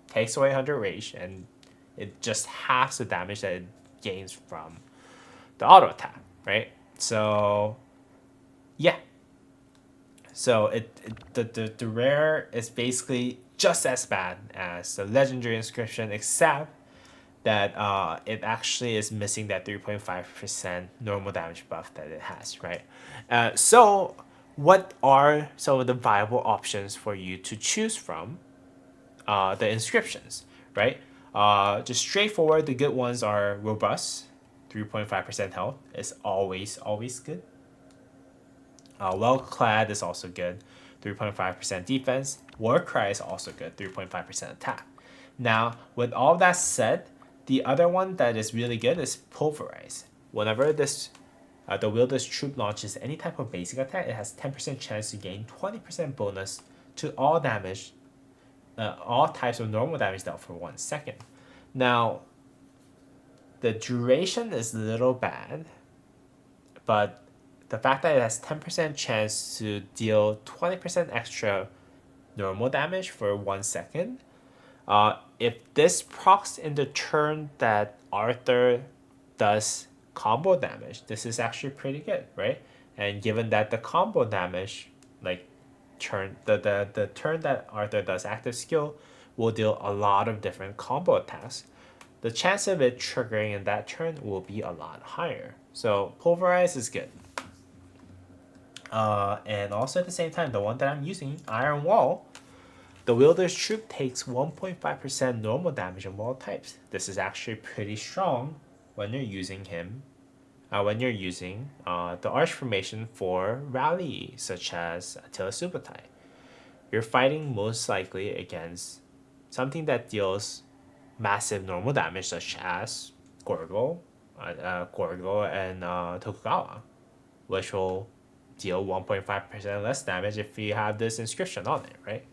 takes away 100 rage and it just halves the damage that it gains from the auto attack, right? So yeah, so the rare is basically just as bad as the legendary inscription, except that it actually is missing that 3.5% normal damage buff that it has, right? So what are some of the viable options for you to choose from the inscriptions, right? Just straightforward, the good ones are robust, 3.5% health is always good. Well clad is also good, 3.5% defense. Warcry is also good, 3.5% attack. Now, with all that said, the other one that is really good is pulverize. Whenever this the wielder's troop launches any type of basic attack, it has 10% chance to gain 20% bonus to all damage, all types of normal damage dealt for 1 second. Now, the duration is a little bad, but the fact that it has 10% chance to deal 20% extra normal damage for 1 second, if this procs in the turn that Arthur does combo damage, this is actually pretty good, right? And given that the combo damage, like the turn that Arthur does active skill, will deal a lot of different combo attacks, the chance of it triggering in that turn will be a lot higher. So pulverize is good. And also at the same time, the one that I'm using, Iron Wall, the wielder's troop takes 1.5% normal damage on wall types. This is actually pretty strong when you're using him. When you're using the arch formation for rally, such as Attila Subotai. You're fighting most likely against something that deals massive normal damage, such as Gorgo and Tokugawa, which will deal 1.5% less damage if you have this inscription on it, right?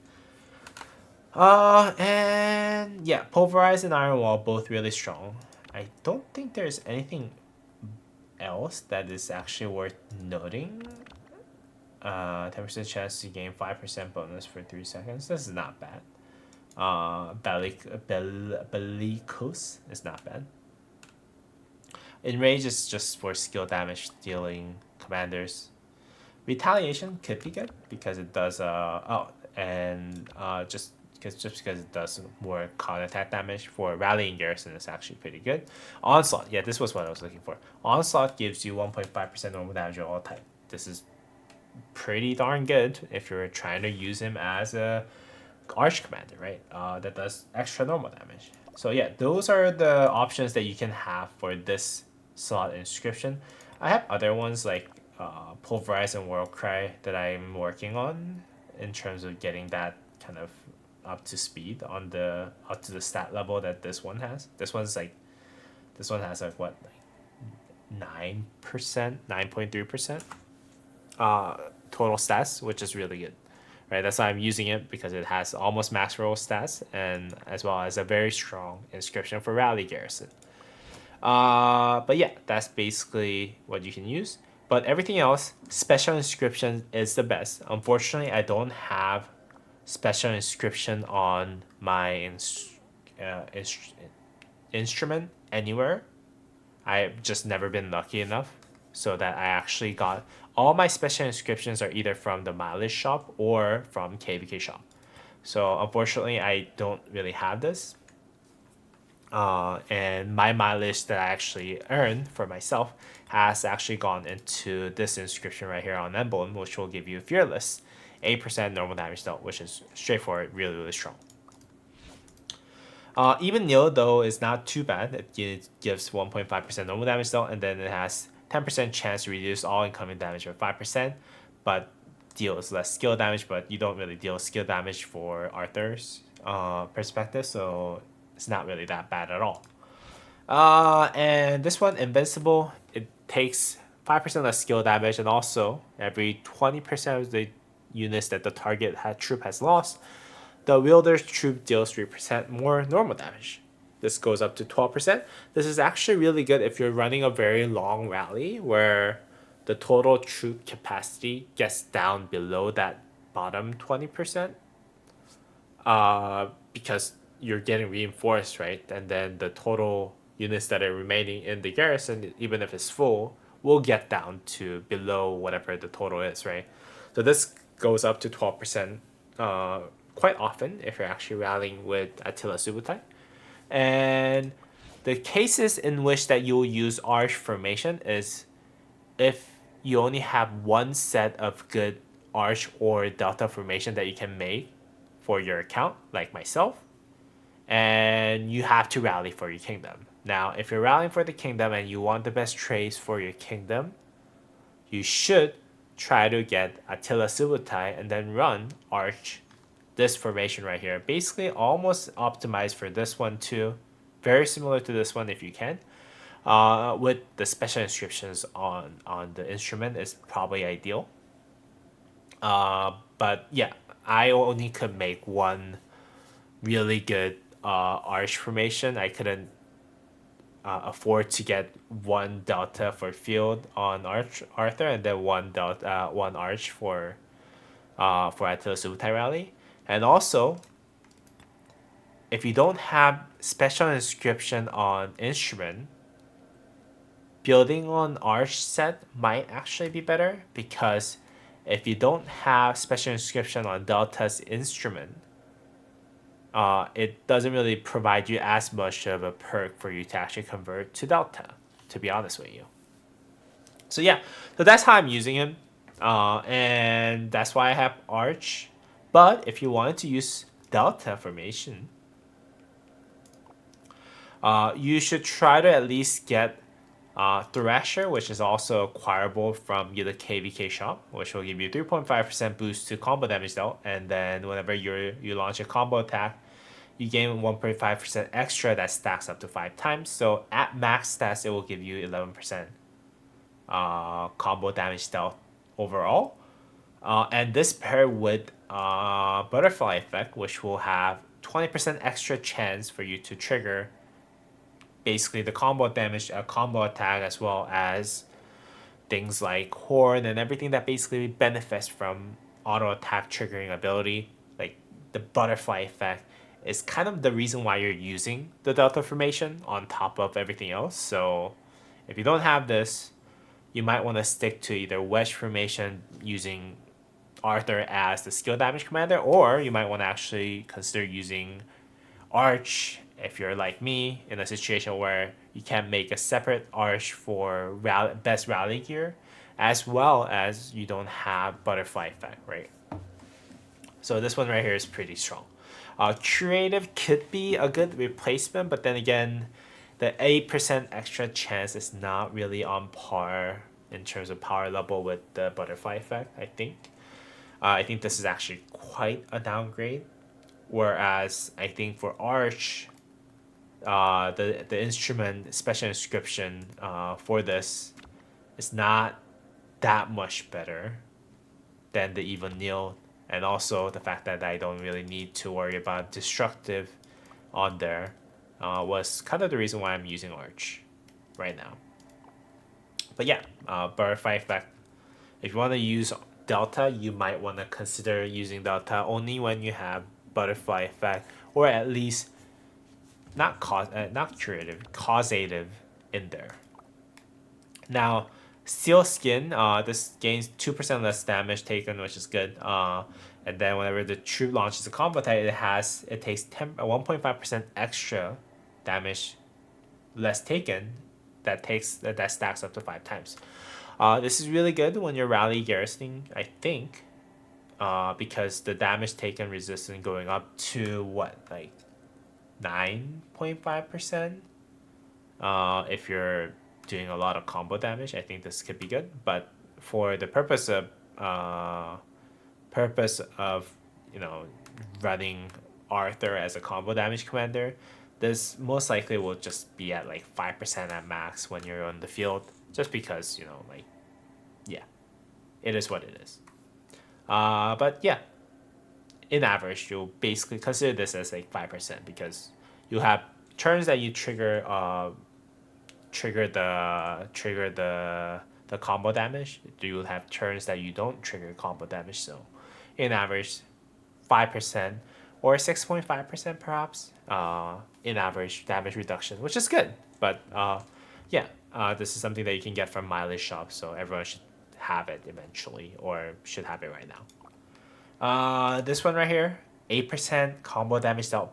And yeah, Pulverize and Iron Wall, both really strong. I don't think there's anything else that is actually worth noting. 10% chance to gain 5% bonus for 3 seconds. This is not bad. Bellicose is not bad. Enrage is just for skill damage dealing commanders. Retaliation could be good because it does just because it does more con attack damage. For rallying garrison, it's actually pretty good. Onslaught, yeah, this was what I was looking for. Onslaught gives you 1.5% normal damage of all type. This is pretty darn good if you're trying to use him as a arch commander, right? That does extra normal damage. So yeah, those are the options that you can have for this slot inscription. I have other ones like Pulverize and Warcry that I'm working on in terms of getting that kind of up to speed on the up to the stat level that this one has. This one has like what, like 9%, 9.3% total stats, which is really good, right? That's why I'm using it, because it has almost max roll stats and as well as a very strong inscription for rally garrison. But yeah, that's basically what you can use. But everything else, special inscription is the best. Unfortunately, I don't have special inscription on my instrument anywhere. I've just never been lucky enough so that I actually got all my special inscriptions are either from the mileage shop or from KVK shop. So unfortunately, I don't really have this. And my mileage that I actually earned for myself has actually gone into this inscription right here on Emblem, which will give you Fearless, 8% normal damage dealt, which is straightforward, really, really strong. Even Nil, though, is not too bad. It gives 1.5% normal damage dealt, and then it has 10% chance to reduce all incoming damage by 5%, but deals less skill damage, but you don't really deal skill damage for Arthur's perspective, so it's not really that bad at all. And this one, Invincible, it takes 5% less skill damage, and also every 20% of the units that the target troop has lost, the wielder's troop deals 3% more normal damage. This goes up to 12%. This is actually really good if you're running a very long rally where the total troop capacity gets down below that bottom 20%. Because you're getting reinforced, right? And then the total units that are remaining in the garrison, even if it's full, will get down to below whatever the total is, right? So this goes up to 12% quite often if you're actually rallying with Attila Subutai. And the cases in which that you'll use Arch formation is if you only have one set of good Arch or Delta formation that you can make for your account, like myself, and you have to rally for your kingdom. Now, if you're rallying for the kingdom and you want the best trades for your kingdom, you should try to get Attila Subutai and then run Arch, this formation right here. Basically, almost optimized for this one too. Very similar to this one if you can. With the special inscriptions on the instrument is probably ideal. But yeah, I only could make one really good arch formation. I couldn't afford to get one delta for field on Arthur and then one arch for Attila Subutai rally. And also, if you don't have special inscription on instrument, building on arch set might actually be better, because if you don't have special inscription on Delta's instrument, it doesn't really provide you as much of a perk for you to actually convert to Delta, to be honest with you. So yeah, so that's how I'm using him. And that's why I have Arch. But if you wanted to use Delta formation, you should try to at least get Thrasher, which is also acquirable from the KVK shop, which will give you 3.5% boost to combo damage dealt, and then whenever you launch a combo attack, you gain 1.5% extra that stacks up to 5 times. So at max stats, it will give you 11% combo damage dealt overall. And this paired with Butterfly Effect, which will have 20% extra chance for you to trigger basically the combo damage, combo attack, as well as things like Horn and everything that basically benefits from auto attack triggering ability. Like the Butterfly Effect is kind of the reason why you're using the Delta formation on top of everything else. So if you don't have this, you might want to stick to either Wedge formation using Arthur as the skill damage commander, or you might want to actually consider using Arch if you're like me in a situation where you can make a separate Arch for best rally gear, as well as you don't have Butterfly Effect, right? So this one right here is pretty strong. Creative could be a good replacement, but then again, the 8% extra chance is not really on par in terms of power level with the Butterfly Effect, I think. I think this is actually quite a downgrade. Whereas I think for Arch, the instrument special inscription for this is not that much better than the Evil Neil, and also the fact that I don't really need to worry about destructive on there was kind of the reason why I'm using Arch right now. But yeah, Butterfly Effect. If you want to use Delta, you might want to consider using Delta only when you have Butterfly Effect, or at least not causative in there. Now, Steel Skin, this gains 2% less damage taken, which is good. And then whenever the troop launches a combo attack, it takes 1.5% extra damage less taken. That stacks up to 5 times. This is really good when you're rally garrisoning, I think, because the damage taken resistance going up to what, like 9.5%. If you're doing a lot of combo damage, I think this could be good. But for the purpose of running Arthur as a combo damage commander, this most likely will just be at like 5% at max when you're on the field, just because like, yeah, it is what it is. But yeah, in average, you'll basically consider this as like 5% because you have turns that you trigger the combo damage. You'll have turns that you don't trigger combo damage. So, in average, 5% or 6.5% perhaps. In average damage reduction, which is good. But yeah, this is something that you can get from mileage shops. So everyone should have it eventually, or should have it right now. This one right here, 8% combo damage dealt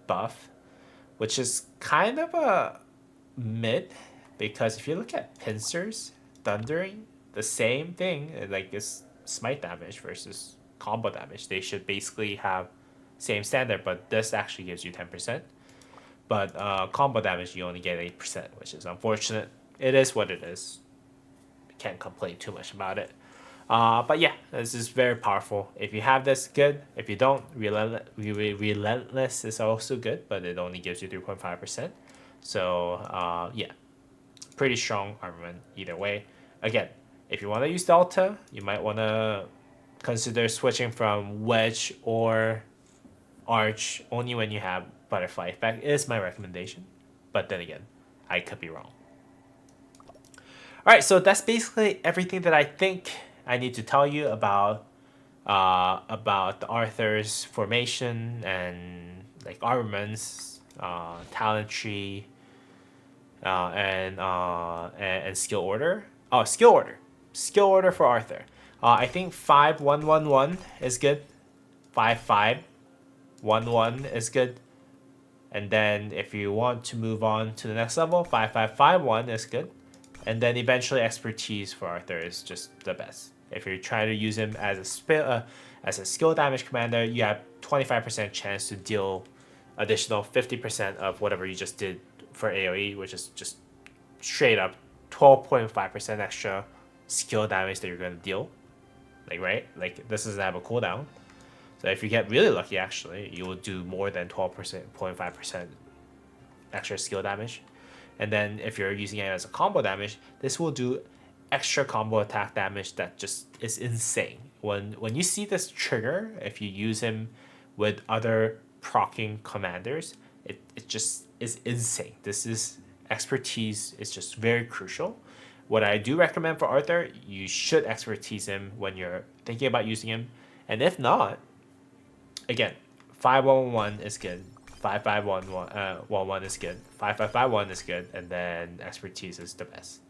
buff, which is kind of a mid, because if you look at pincers, thundering, the same thing, like it's smite damage versus combo damage. They should basically have same standard, but this actually gives you 10%. But combo damage, you only get 8%, which is unfortunate. It is what it is. Can't complain too much about it. But yeah, this is very powerful. If you have this, good. If you don't, Relentless is also good, but it only gives you 3.5%. So yeah, pretty strong armament either way. Again, if you want to use Delta, you might want to consider switching from Wedge or Arch only when you have Butterfly Effect is my recommendation. But then again, I could be wrong. Alright, so that's basically everything that I think I need to tell you about the Arthur's formation and like armaments, talent tree, and skill order. Oh, skill order for Arthur. I think 5-1-1-1 is good. 5-5-1-1 is good. And then if you want to move on to the next level, 5-5-5-1 is good. And then eventually expertise for Arthur is just the best. If you're trying to use him as a skill damage commander, you have 25% chance to deal additional 50% of whatever you just did for AoE, which is just straight up 12.5% extra skill damage that you're going to deal. Like, right? Like, this doesn't have a cooldown. So if you get really lucky, actually, you will do more than 12.5% extra skill damage. And then if you're using it as a combo damage, this will do extra combo attack damage that just is insane. When you see this trigger, if you use him with other proccing commanders, it just is insane. This is expertise is just very crucial. What I do recommend for Arthur, you should expertise him when you're thinking about using him. And if not, again, 5-1-1 is good. 5-5-1-1 is good. 5-5-5-1 is good, and then expertise is the best.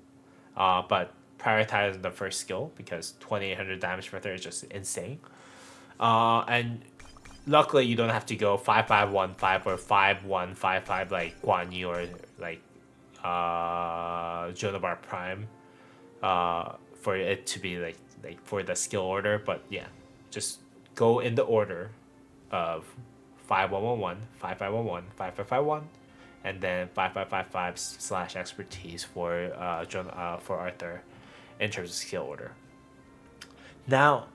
But prioritize the first skill because 2800 damage per turn is just insane. And luckily you don't have to go 5-5-1-5 or 5-1-5-5 like Guan Yu or like Jonabar Prime. For it to be like for the skill order, but yeah, just go in the order of 5-1-1-1, 5-5-1-1, 5-5-5-1, and then 5-5-5-5 / expertise for Arthur in terms of skill order. Now,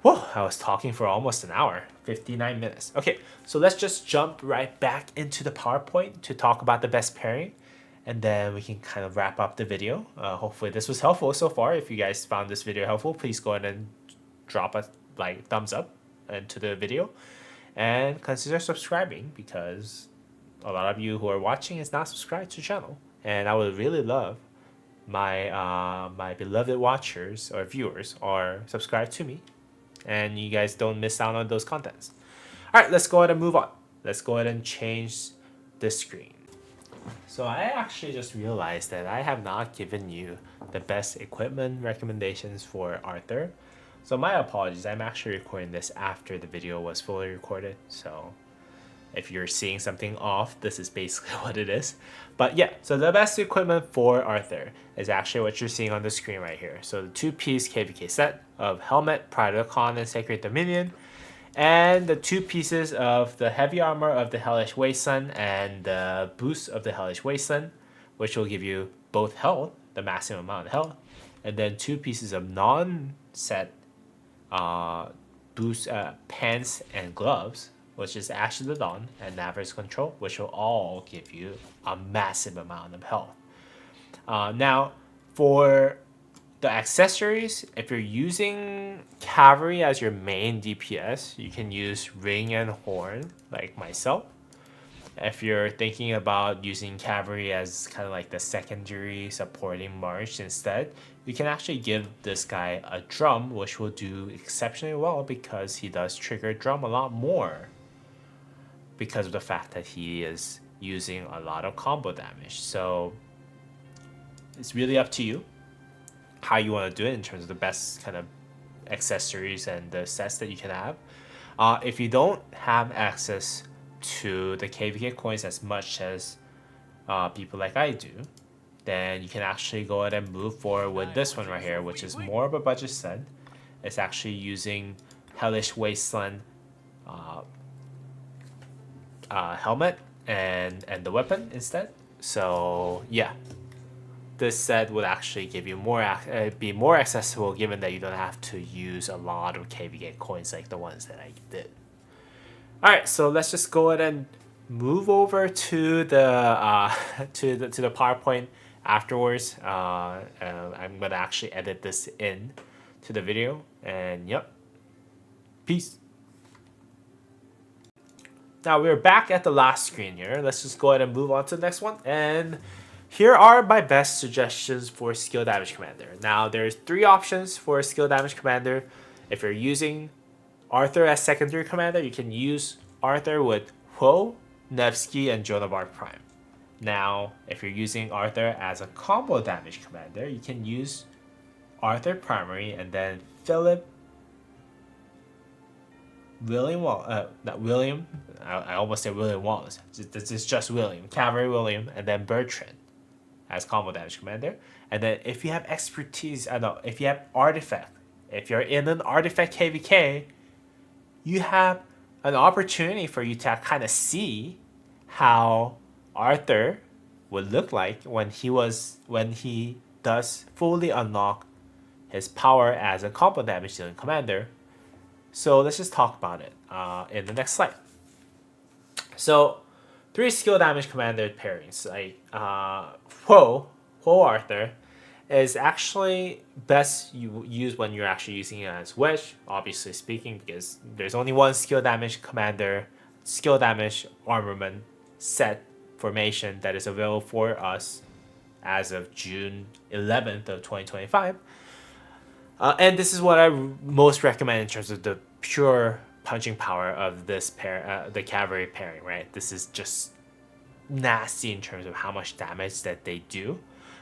whoa, I was talking for almost an hour, 59 minutes. Okay, so let's just jump right back into the PowerPoint to talk about the best pairing, and then we can kind of wrap up the video. Hopefully this was helpful so far. If you guys found this video helpful, please go ahead and drop a thumbs up into the video. And consider subscribing because a lot of you who are watching is not subscribed to the channel. And I would really love my beloved watchers or viewers are subscribed to me. And you guys don't miss out on those contents. Alright, let's go ahead and move on. Let's go ahead and change the screen. So I actually just realized that I have not given you the best equipment recommendations for Arthur. So my apologies, I'm actually recording this after the video was fully recorded. So if you're seeing something off, this is basically what it is. But yeah, so the best equipment for Arthur is actually what you're seeing on the screen right here. So the two-piece KVK set of Helmet, Pride of the Khan, and Sacred Dominion, and the two pieces of the heavy armor of the Hellish Wasteland and the boost of the Hellish Wasteland, which will give you both health, the maximum amount of health, and then two pieces of non-set boost pants and gloves, which is Ash of the Dawn and Navarre's Control, which will all give you a massive amount of health. Now, for the accessories, if you're using cavalry as your main DPS, you can use ring and horn like myself. If you're thinking about using cavalry as kind of like the secondary supporting march instead, you can actually give this guy a drum, which will do exceptionally well because he does trigger drum a lot more because of the fact that he is using a lot of combo damage. So it's really up to you how you want to do it in terms of the best kind of accessories and the sets that you can have. If you don't have access to the KVK coins as much as people like I do, then you can actually go ahead and move forward with this one right here, which is more of a budget set. It's actually using Hellish Wasteland helmet and the weapon instead. So yeah, this set would actually give you be more accessible, given that you don't have to use a lot of KVK coins like the ones that I did. All right, so let's just go ahead and move over to the to the PowerPoint afterwards. I'm gonna actually edit this in to the video, and yep, peace. Now we're back at the last screen here. Let's just go ahead and move on to the next one. And here are my best suggestions for skill damage commander. Now there's three options for skill damage commander. If you're using Arthur as secondary commander, you can use Arthur with Huo, Nevsky, and Joan of Arc Prime. Now, if you're using Arthur as a combo damage commander, you can use Arthur primary and then Philip, not William. I almost said William Wallace. This is just William, Cavalry William, and then Bertrand as combo damage commander. And then if you have expertise, if you have artifact, if you're in an artifact KVK, you have an opportunity for you to kind of see how Arthur would look like when he does fully unlock his power as a combo damage dealing commander. So let's just talk about it in the next slide. So, three skill damage commander pairings, like Huo Arthur, is actually best you use when you're actually using it as Wedge, obviously speaking, because there's only one skill damage commander, skill damage armament set formation that is available for us as of June 11th of 2025. And this is what I most recommend in terms of the pure punching power of this pair, the cavalry pairing, right? This is just nasty in terms of how much damage that they do.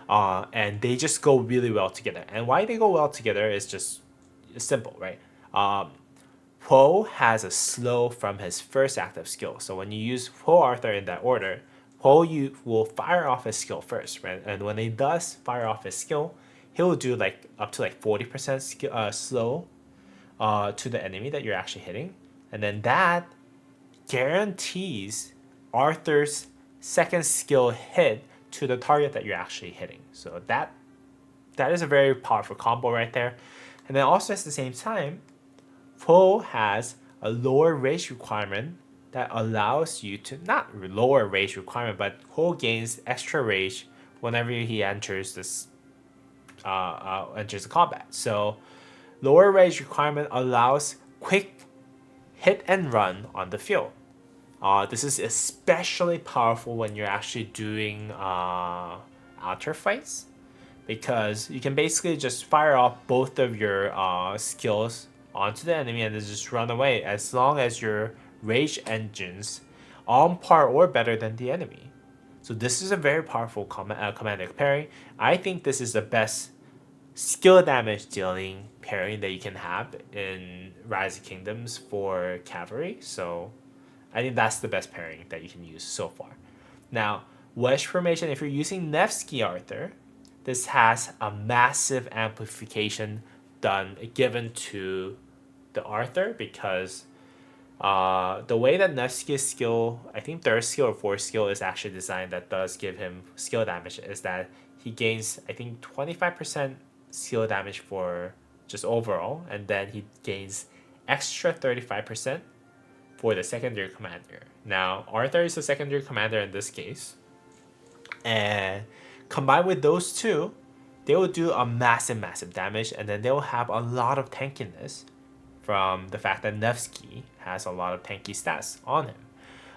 And they just go really well together. And why they go well together is just simple, right? Huo has a slow from his first active skill. So when you use Huo Arthur in that order, Huo you will fire off his skill first, right? And when he does fire off his skill, he'll do like up to like 40% slow to the enemy that you're actually hitting. And then that guarantees Arthur's second skill hit to the target that you're actually hitting. So that is a very powerful combo right there. And then also at the same time, Huo has a lower rage requirement that allows you to, not lower rage requirement, but Huo gains extra rage whenever he enters this enters the combat. So lower rage requirement allows quick hit and run on the field. This is especially powerful when you're actually doing outer fights, because you can basically just fire off both of your skills onto the enemy and then just run away as long as your rage engines on par or better than the enemy. So this is a very powerful commander pairing. I think this is the best skill damage dealing pairing that you can have in Rise of Kingdoms for cavalry. So I think that's the best pairing that you can use so far. Now, wedge formation, if you're using Nevsky Arthur, this has a massive amplification given to the Arthur because the way that Nevsky's skill, I think third skill or fourth skill is actually designed that does give him skill damage is that he gains, I think, 25% skill damage for just overall, and then he gains extra 35% for the secondary commander. Now, Arthur is the secondary commander in this case, and combined with those two, they will do a massive damage, and then they will have a lot of tankiness from the fact that Nevsky has a lot of tanky stats on him.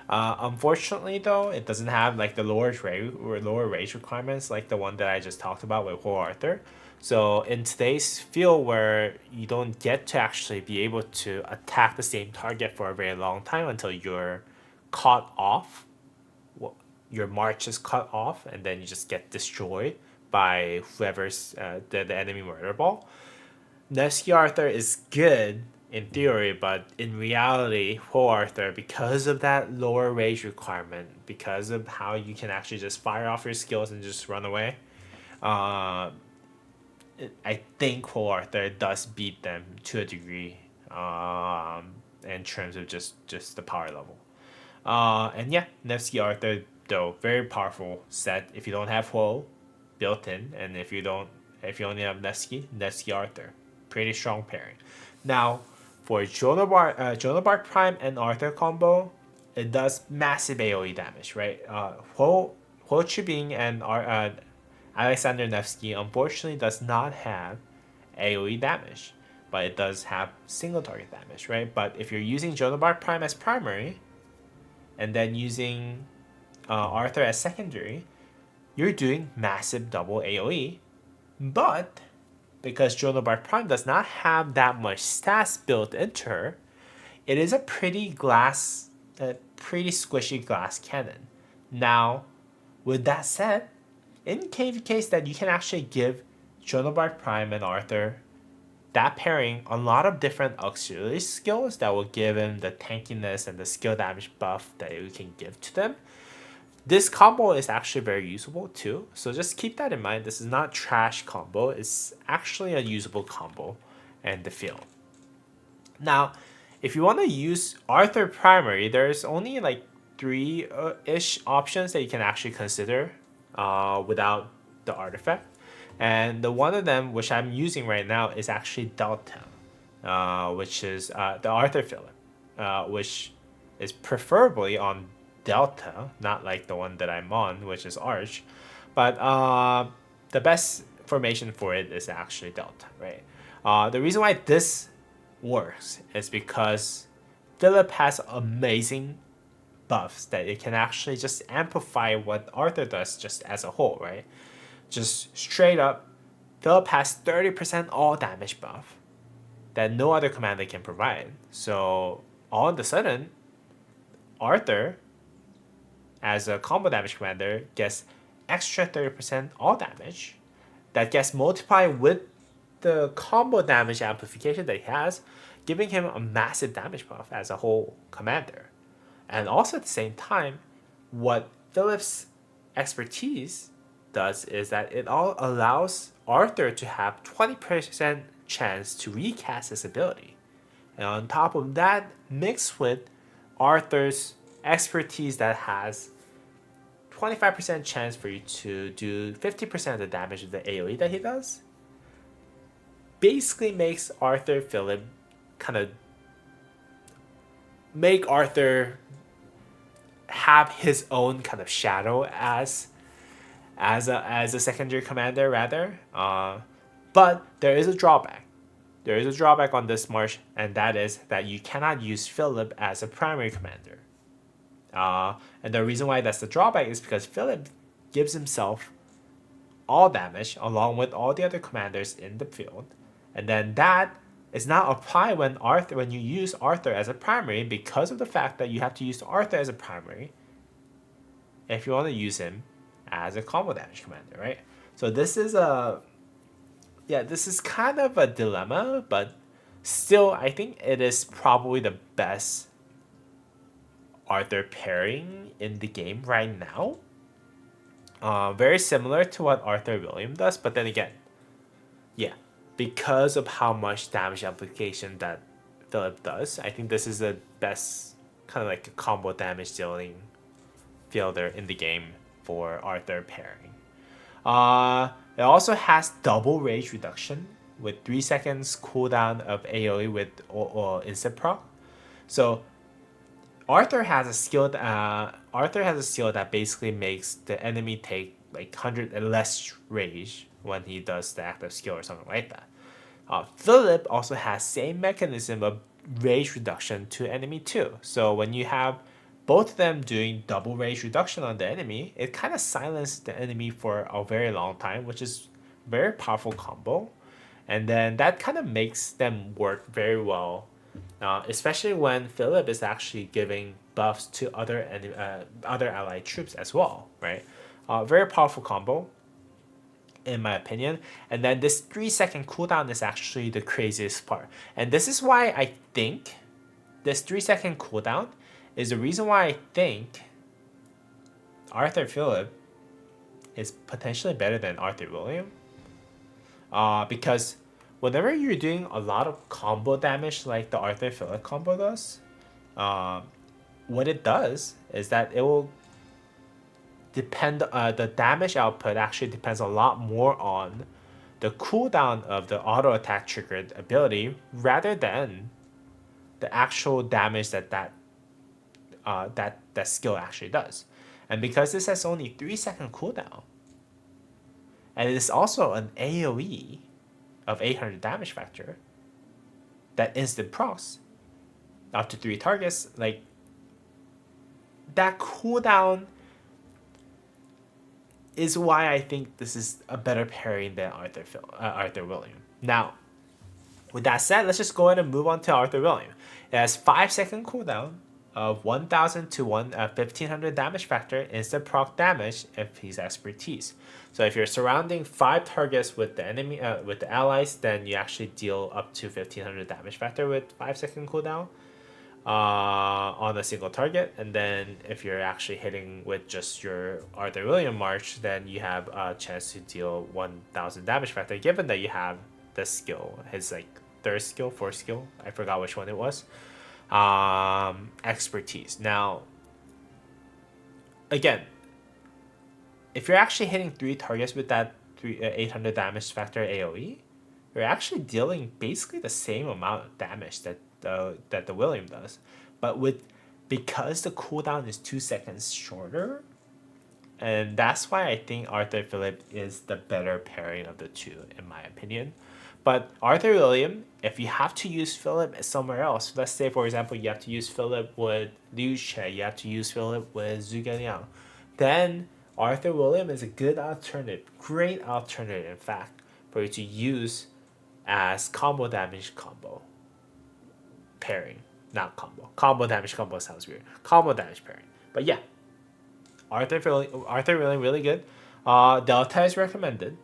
Unfortunately, though, it doesn't have like the lower rage requirements like the one that I just talked about with Whole Arthur. So in today's field where you don't get to actually be able to attack the same target for a very long time until you're caught off, your march is cut off, and then you just get destroyed by whoever's the enemy murder ball. Nevsky Arthur is good in theory, but in reality, Whole Arthur, because of that lower rage requirement, because of how you can actually just fire off your skills and just run away, I think Whole Arthur does beat them to a degree in terms of just the power level. And yeah, Nevsky Arthur, though, very powerful set. If you don't have Whole built in, and if you only have Nevsky Arthur, pretty strong pairing. Now, for Jonabar Prime and Arthur combo, it does massive AoE damage, right? Ho Chibing and Alexander Nevsky unfortunately does not have AoE damage, but it does have single target damage, right? But if you're using Jonabar Prime as primary, and then using Arthur as secondary, you're doing massive double AoE, but because Jonabar Prime does not have that much stats built into her, it is a pretty squishy glass cannon. Now, with that said, in case that you can actually give Jonabar Prime and Arthur that pairing a lot of different auxiliary skills that will give him the tankiness and the skill damage buff that you can give to them. This combo is actually very usable too, so just keep that in mind. This is not trash combo, it's actually a usable combo in the field. Now, if you want to use Arthur primary, there's only like 3-ish options that you can actually consider without the artifact. And the one of them, which I'm using right now, is actually Delta, which is the Arthur Philip, which is preferably on Delta, not like the one that I'm on, which is Arch. But the best formation for it is actually Delta, right? The reason why this works is because Philip has amazing buffs that it can actually just amplify what Arthur does just as a whole, right? Just straight up, Philip has 30% all damage buff that no other commander can provide. So all of a sudden, Arthur, as a combo damage commander, gets extra 30% all damage that gets multiplied with the combo damage amplification that he has, giving him a massive damage buff as a whole commander. And also at the same time, what Philip's expertise does is that it all allows Arthur to have 20% chance to recast his ability. And on top of that, mixed with Arthur's expertise that has 25% chance for you to do 50% of the damage of the AoE that he does, basically makes Arthur Philip make Arthur have his own kind of shadow as a secondary commander rather. But there is a drawback. There is a drawback on this march, and that is that you cannot use Philip as a primary commander. And the reason why that's the drawback is because Philip gives himself all damage along with all the other commanders in the field, and then that is not applied when you use Arthur as a primary, because of the fact that you have to use Arthur as a primary. if you want to use him as a combo damage commander, right? So this is kind of a dilemma, but still, I think it is probably the best Arthur pairing in the game right now. Very similar to what Arthur William does, but then again, yeah, because of how much damage application that Philip does, I think this is the best kind of like a combo damage dealing fielder in the game for Arthur pairing. It also has double rage reduction with 3 seconds cooldown of AoE with or instant proc. So Arthur has a skill that basically makes the enemy take like 100 and less rage when he does the active skill or something like that. Philip also has same mechanism of rage reduction to enemy too. So when you have both of them doing double rage reduction on the enemy, it kind of silences the enemy for a very long time, which is very powerful combo. And then that kind of makes them work very well, especially when Philip is actually giving buffs to other allied troops as well, right? Very powerful combo, in my opinion. And then this 3 second cooldown is actually the craziest part. And this is why I think this 3 second cooldown is the reason why I think Arthur Philip is potentially better than Arthur William. Because whenever you're doing a lot of combo damage like the Arthur Philip combo does, what it does is that it will depend. The damage output actually depends a lot more on the cooldown of the auto attack triggered ability rather than the actual damage that skill actually does. And because this has only 3 second cooldown, and it is also an AoE of 800 damage factor that instant procs up to 3 targets, like that cooldown is why I think this is a better pairing than Arthur William. Now, with that said, let's just go ahead and move on to Arthur William. It has 5 second cooldown of 1000 to 1500 damage factor instant proc damage if he's expertise. So if you're surrounding 5 targets with the enemy with the allies, then you actually deal up to 1500 damage factor with 5 second cooldown on a single target. And then if you're actually hitting with just your Arthur William March, then you have a chance to deal 1000 damage factor, given that you have the skill, his like third skill, fourth skill, I forgot which one it was, expertise. Now, again, if you're actually hitting 3 targets with that 800 damage factor AoE, you're actually dealing basically the same amount of damage that the William does, but because the cooldown is 2 seconds shorter, and that's why I think Arthur Philip is the better pairing of the two, in my opinion. But Arthur William, if you have to use Philip somewhere else, let's say for example you have to use Philip with Liu Che, you have to use Philip with Zhuge Liang, then Arthur William is a good alternative, great alternative in fact, for you to use as combo damage combo pairing. Not combo. Combo damage combo sounds weird. Combo damage pairing. But yeah, Arthur William really good. Delta is recommended.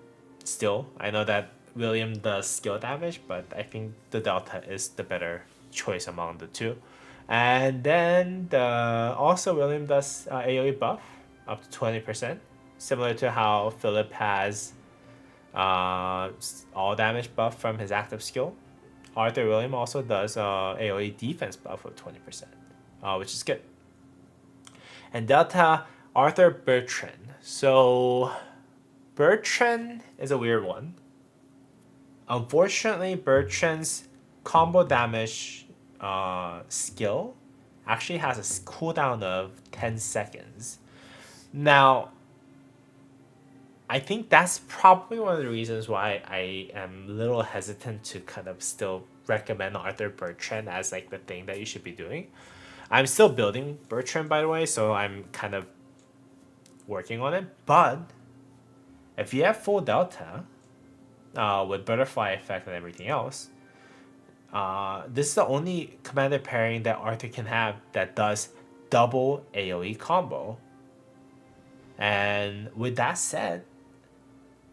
Still, I know that William does skill damage, but I think the Delta is the better choice among the two. And then also William does AoE buff up to 20%, similar to how Philip has all damage buff from his active skill. Arthur William also does AoE defense buff of 20%, which is good. And Delta, Arthur Bertrand. So Bertrand is a weird one. Unfortunately, Bertrand's combo damage skill actually has a cooldown of 10 seconds. Now, I think that's probably one of the reasons why I am a little hesitant to kind of still recommend Arthur Bertrand as like the thing that you should be doing. I'm still building Bertrand, by the way, so I'm kind of working on it. But if you have full Delta with Butterfly effect and everything else, this is the only commander pairing that Arthur can have that does double AoE combo And with that said,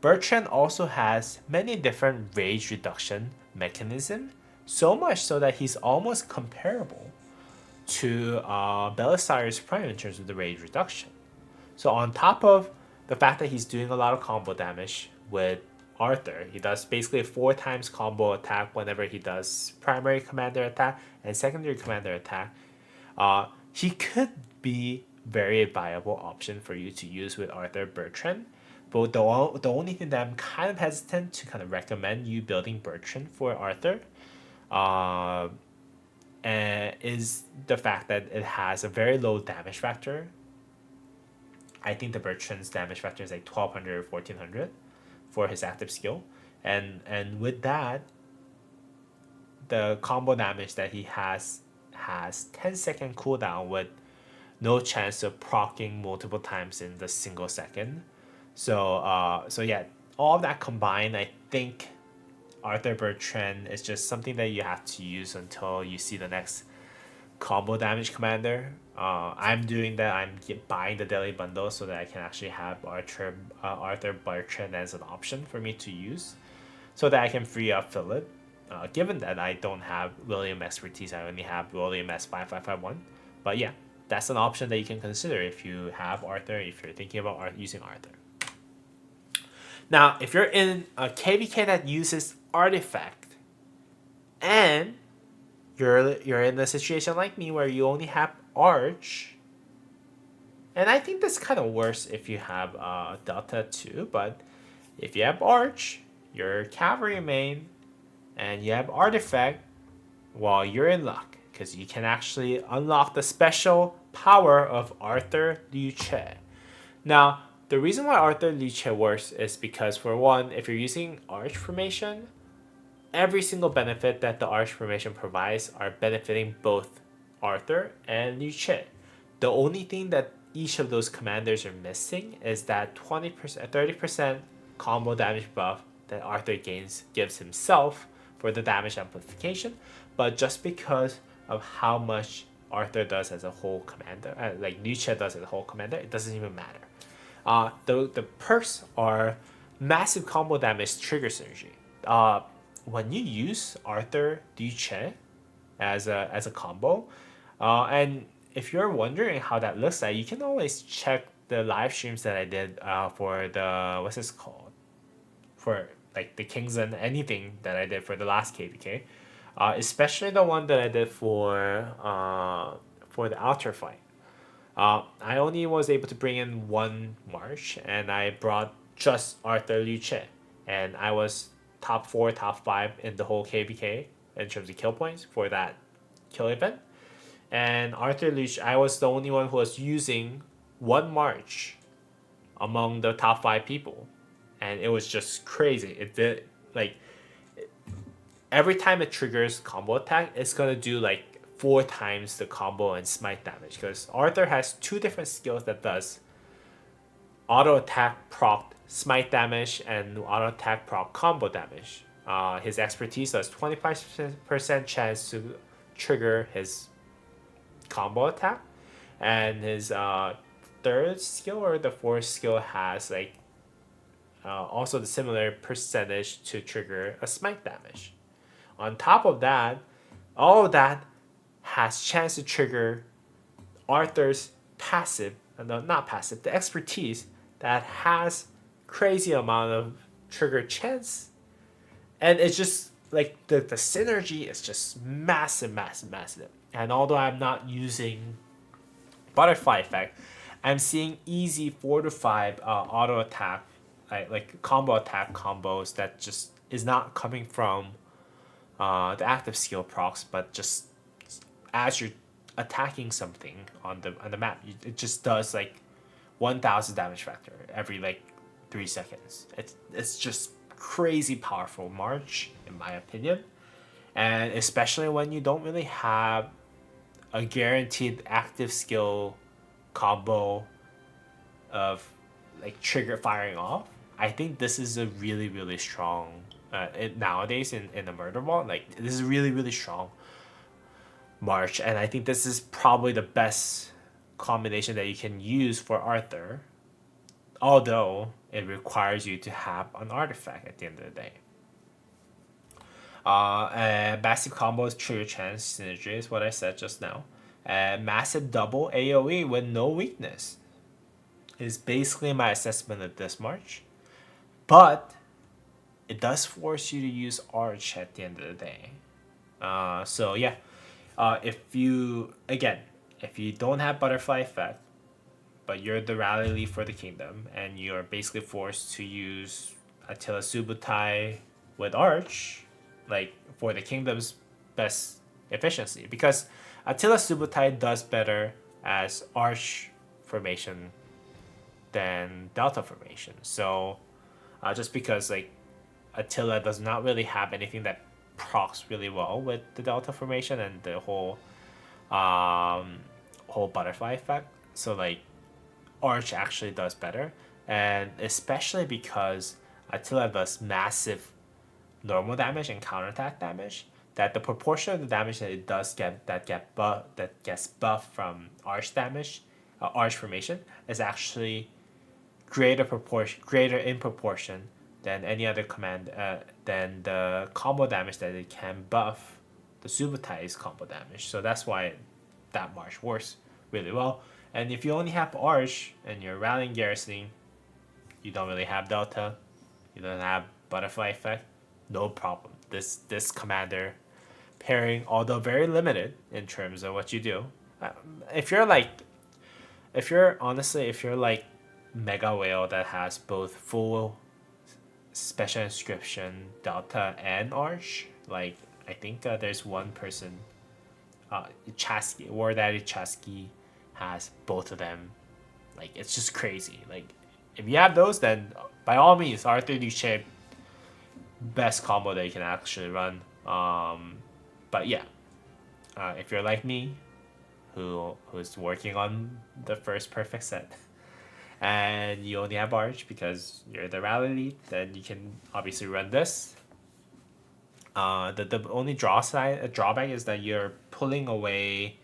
Bertrand also has many different rage reduction mechanism, so much so that he's almost comparable to Belisarius Prime in terms of the rage reduction. So on top of the fact that he's doing a lot of combo damage with Arthur, he does basically a 4 times combo attack whenever he does primary commander attack and secondary commander attack. He could be very viable option for you to use with Arthur Bertrand. But the only thing that I'm kind of hesitant to kind of recommend you building Bertrand for Arthur is the fact that it has a very low damage factor. I think the Bertrand's damage factor is like 1200 or 1400 for his active skill. And with that, the combo damage that he has 10-second cooldown with no chance of proccing multiple times in the single second. So yeah, all of that combined, I think Arthur Bertrand is just something that you have to use until you see the next combo damage commander. I'm doing that. I'm buying the daily bundle so that I can actually have Arthur Bertrand as an option for me to use, so that I can free up Philip. Given that I don't have William expertise, I only have William S5551. But yeah, that's an option that you can consider if you have Arthur, if you're thinking about using Arthur. Now, if you're in a KVK that uses Artifact, and you're in a situation like me where you only have Arch, and I think that's kind of worse if you have Delta too, but if you have Arch, you're Cavalry main, and you have Artifact, well, you're in luck, because you can actually unlock the special power of Arthur Luce. Now, the reason why Arthur Luce works is because, for one, if you're using Arch formation, every single benefit that the Arch formation provides are benefiting both Arthur and Luce. The only thing that each of those commanders are missing is that 20%, 30% combo damage buff that Arthur gives himself for the damage amplification, but just because of how much Arthur does as a whole commander, like Luce does as a whole commander, it doesn't even matter. The perks are massive combo damage trigger synergy. When you use Arthur Luce as a combo, and if you're wondering how that looks like, you can always check the live streams that I did for the, what's this called, for like the Kings and anything that I did for the last KVK, especially the one that I did for the Outer fight. I only was able to bring in one march, and I brought just Arthur Luce, and I was top 4, top 5 in the whole KVK in terms of kill points for that kill event. And Arthur Luce, I was the only one who was using one march among the top 5 people, and it was just crazy. It did, like, every time it triggers combo attack, it's gonna do like 4 times the combo and smite damage, because Arthur has 2 different skills that does auto attack proc smite damage and auto attack proc combo damage. His expertise does 25% chance to trigger his combo attack, and his third skill or the fourth skill has like also the similar percentage to trigger a smite damage. On top of that, all of that has chance to trigger Arthur's passive, no, not passive, the expertise that has crazy amount of trigger chance, and it's just like the synergy is just massive. And although I'm not using butterfly effect, I'm seeing easy 4 to 5 auto attack, like combo attack combos that just is not coming from the active skill procs, but just as you're attacking something on the map, it just does like 1000 damage factor every like 3 seconds. It's just crazy powerful march in my opinion, and especially when you don't really have a guaranteed active skill combo of like trigger firing off. I think this is a really strong nowadays in the murder ball. Like, this is really strong march, and I think this is probably the best combination that you can use for Arthur although it requires you to have an artifact at the end of the day. Massive combos, true chance, synergy is what I said just now. Massive double AoE with no weakness is basically my assessment of this March. But it does force you to use Arch at the end of the day. So yeah, if you don't have Butterfly Effect, but you're the rally lead for the kingdom, and you're basically forced to use Attila Subutai with Arch, like for the kingdom's best efficiency, because Attila Subutai does better as Arch formation than Delta formation. So just because like Attila does not really have anything that procs really well with the Delta formation and the whole butterfly effect. So like Arch actually does better, and especially because Attila does massive normal damage and counterattack damage. That the proportion of the damage that it does get that gets buffed from Arch damage, Arch formation is actually greater in proportion than any other command than the combo damage that it can buff the Subutai's combo damage. So that's why that March works really well. And if you only have Arch and you're rallying garrisoning, you don't really have Delta, you don't have Butterfly Effect, no problem. This commander pairing, although very limited in terms of what you do, if you're like Mega Whale that has both full special inscription, Delta, and Arch, like I think there's one person, Chasky, War Daddy Chasky has both of them. Like it's just crazy. Like if you have those, then by all means, R32 best combo that you can actually run. But yeah, if you're like me, who's working on the first perfect set, and you only have Arch because you're the rally lead, then you can obviously run this. The only drawback is that you're pulling away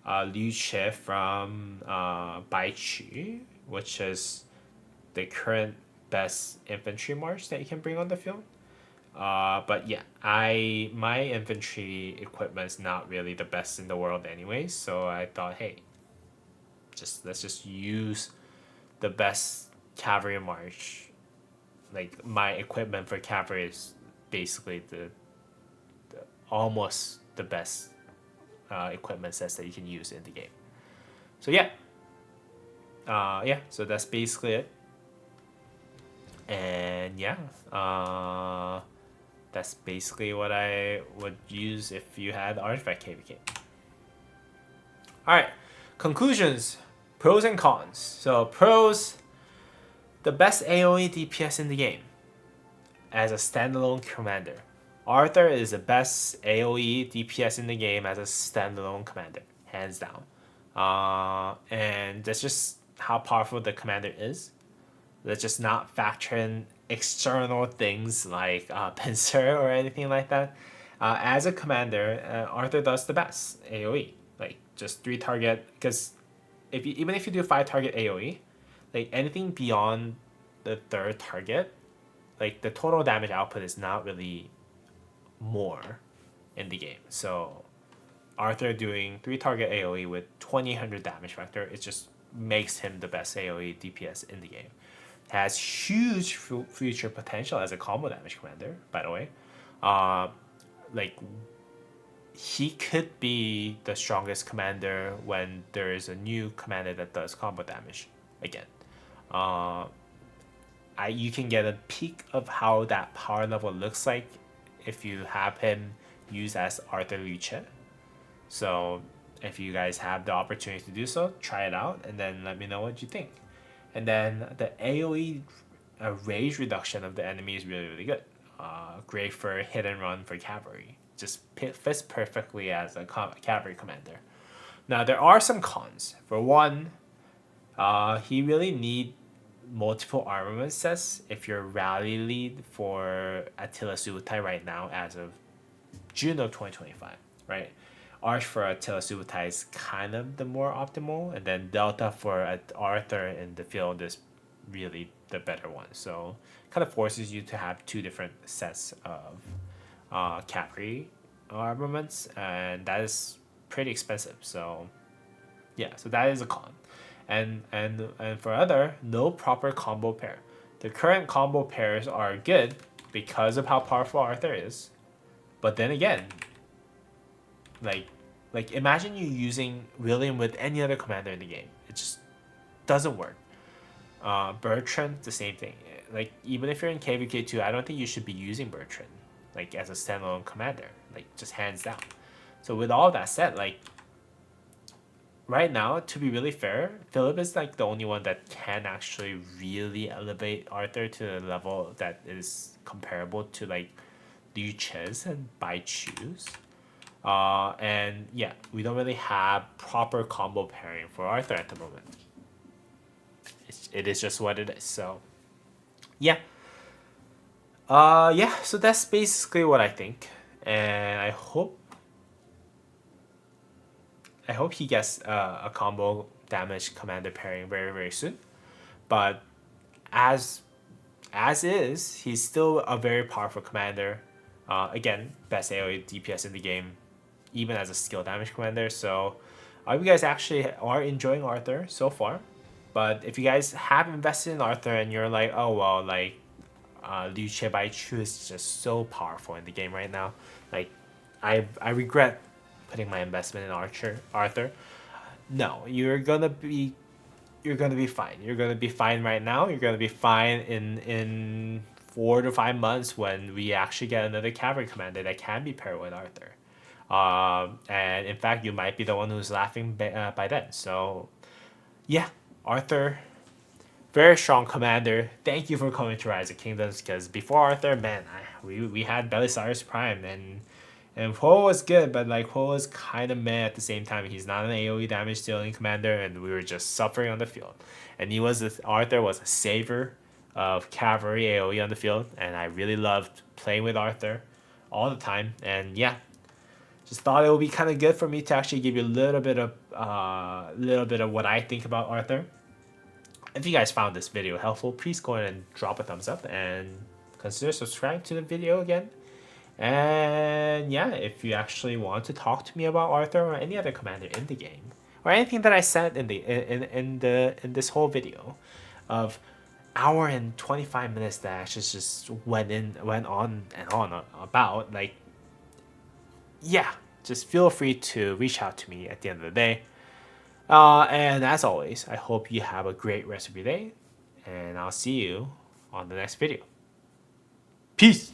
Liu Che from Bai Chi, which is the current best infantry march that you can bring on the field. But yeah, my infantry equipment is not really the best in the world anyways, so I thought, hey, let's just use the best cavalry march. Like my equipment for cavalry is basically the almost the best equipment sets that you can use in the game. So yeah, so that's basically it. And yeah, that's basically what I would use if you had Artifact KVK. Alright, conclusions, pros and cons. So pros, the best AoE DPS in the game as a standalone commander. Arthur is the best AoE DPS in the game as a standalone commander, hands down. And that's just how powerful the commander is. Let's just not factor in external things like pincer or anything like that. As a commander, Arthur does the best AoE. Like just 3 target, because even if you do 5 target AoE, like anything beyond the 3rd target, like the total damage output is not really more in the game. So Arthur doing 3 target AoE with 2000 damage factor, it just makes him the best AoE DPS in the game. Has huge future potential as a combo damage commander, by the way. Like he could be the strongest commander when there is a new commander that does combo damage again. You can get a peek of how that power level looks like if you have him used as Arthur Luce. So if you guys have the opportunity to do so, try it out and then let me know what you think. And then the AoE rage reduction of the enemy is really, really good. Great for hit and run for cavalry. Just fits perfectly as a cavalry commander. Now, there are some cons. For one, he really need multiple armament sets if you're rally lead for Attila Subutai right now as of June of 2025, right? Arch for Attila Subutai is kind of the more optimal, and then Delta for Arthur in the field is really the better one. So kind of forces you to have two different sets of cavalry armaments, and that is pretty expensive. So yeah, so that is a con. And for other, no proper combo pair. The current combo pairs are good because of how powerful Arthur is, but then again, like imagine you using William with any other commander in the game. It just doesn't work. Bertrand, the same thing. Like even if you're in KVK2, I don't think you should be using Bertrand like as a standalone commander, like just hands down. So with all that said, like right now, to be really fair, Philip is like the only one that can actually really elevate Arthur to a level that is comparable to like Liu Chiz and Bai Chu's. And yeah, we don't really have proper combo pairing for Arthur at the moment. It is just what it is. So yeah. Yeah, so that's basically what I think. And I hope he gets a combo damage commander pairing very, very soon. But as is, he's still a very powerful commander. Again, best AoE DPS in the game, even as a skill damage commander. So I hope you guys actually are enjoying Arthur so far. But if you guys have invested in Arthur and you're like, oh well, like Liu Bai Chu is just so powerful in the game right now. Like, I regret putting my investment in Arthur. No, you're gonna be fine. You're gonna be fine right now. You're gonna be fine in 4 to 5 months when we actually get another cavalry commander that can be paired with Arthur. And in fact, you might be the one who's laughing by then. So, yeah, Arthur, very strong commander. Thank you for coming to Rise of Kingdoms, because before Arthur, man, we had Belisarius Prime, and Poe was good, but like Poe was kind of meh at the same time. He's not an AoE damage dealing commander, and we were just suffering on the field. And Arthur was a saver of cavalry AoE on the field, and I really loved playing with Arthur all the time. And yeah, just thought it would be kind of good for me to actually give you a little bit of what I think about Arthur. If you guys found this video helpful, please go ahead and drop a thumbs up and consider subscribing to the video again. And yeah, if you actually want to talk to me about Arthur or any other commander in the game, or anything that I said in this whole video of hour and 25 minutes that actually just went on and on about, like, yeah, just feel free to reach out to me at the end of the day. And as always, I hope you have a great rest of your day, and I'll see you on the next video. Peace!